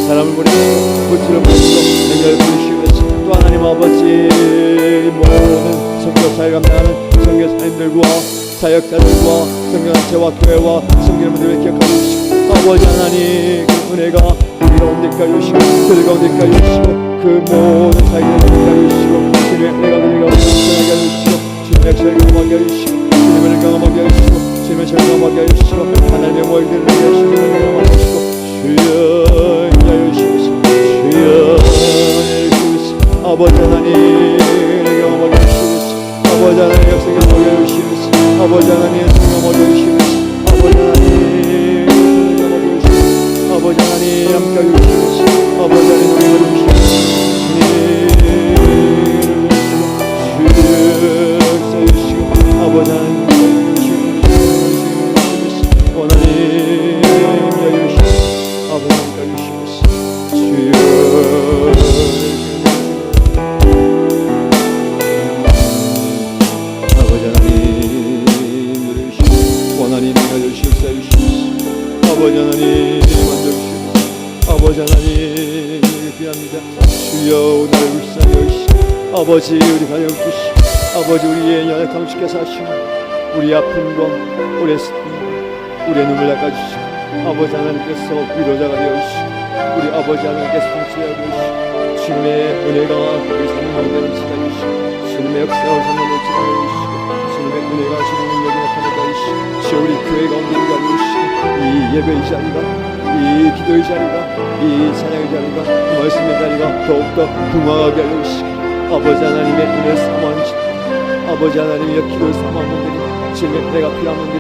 사람을 보내시고 불길을 보내시고 능력을 보여주시고 또 하나님 아버지 모든 선교사에 감당하는 선교사님들과 사역자들과 선교단체와 교회와 섬기는 분들을 기억하여 주시고 아버지 하나님 그 은혜가 우리 가운데 하여 주시고 그들 가운데 하여 주시고 그 모든 사역자들을 하여 주시고 주님의 은혜가 그들 가운데 나타나게 하여 주시고 주님의 역사를 경험하게 하여 주시고 주님을 경험하게 하여 주시고 주님의 경험하게 하여 주시고 하나님의 모임들을 위해 주님을 경험하게 하여 주시고 주여 인자하여 주시옵소서. 주여 은혜를 주시옵소서. 아버지 하나님 경험하게 하여 주시옵소서. 아버지 하나님 역사 경험하게 하여 주시옵소서. 아버지 하나님 경험하게 하여 주시옵소서. 아버지 하나님 경험하게 하여 주시옵소서. 아버지 하나님 함께 하여 주시옵소서. 아버지 하나님 함께 하여 주시옵소서. 주여 역사하여 주시고 아버지 하나님 아버지 하나님 만져주시옵소서. 아버지 하나님 귀합니다. 주여 나를 불쌍히 여기시고 아버지 우리 가정 주시고 아버지 우리의 연약함을 지켜서 하시고 우리 아픔과 우리의 슬픔과 우리의 눈물 닦아주시고 아버지 하나님께서 위로자가 되어주시고 우리 아버지 하나님께서 통치하여 주시고 주님의 은혜가 우리 삶 가운데 넘치게 해주시고 주님의 역사가 우리 삶 가운데 넘치게 해주시고 주님의 하나님의 은혜가 하시는 능력이 나타나게 하시고 주여 우리 교회 가운데 임하여 주시고 이 예배의 자리가 이 기도의 자리가 이 찬양의 자리가 이 말씀의 자리가 더욱더 풍성하게 하여 주시고 아버지 하나님의 은혜를 삼아주시고 아버지 하나님의 기도를 삼아주는 주님의 은혜가 필요한 분들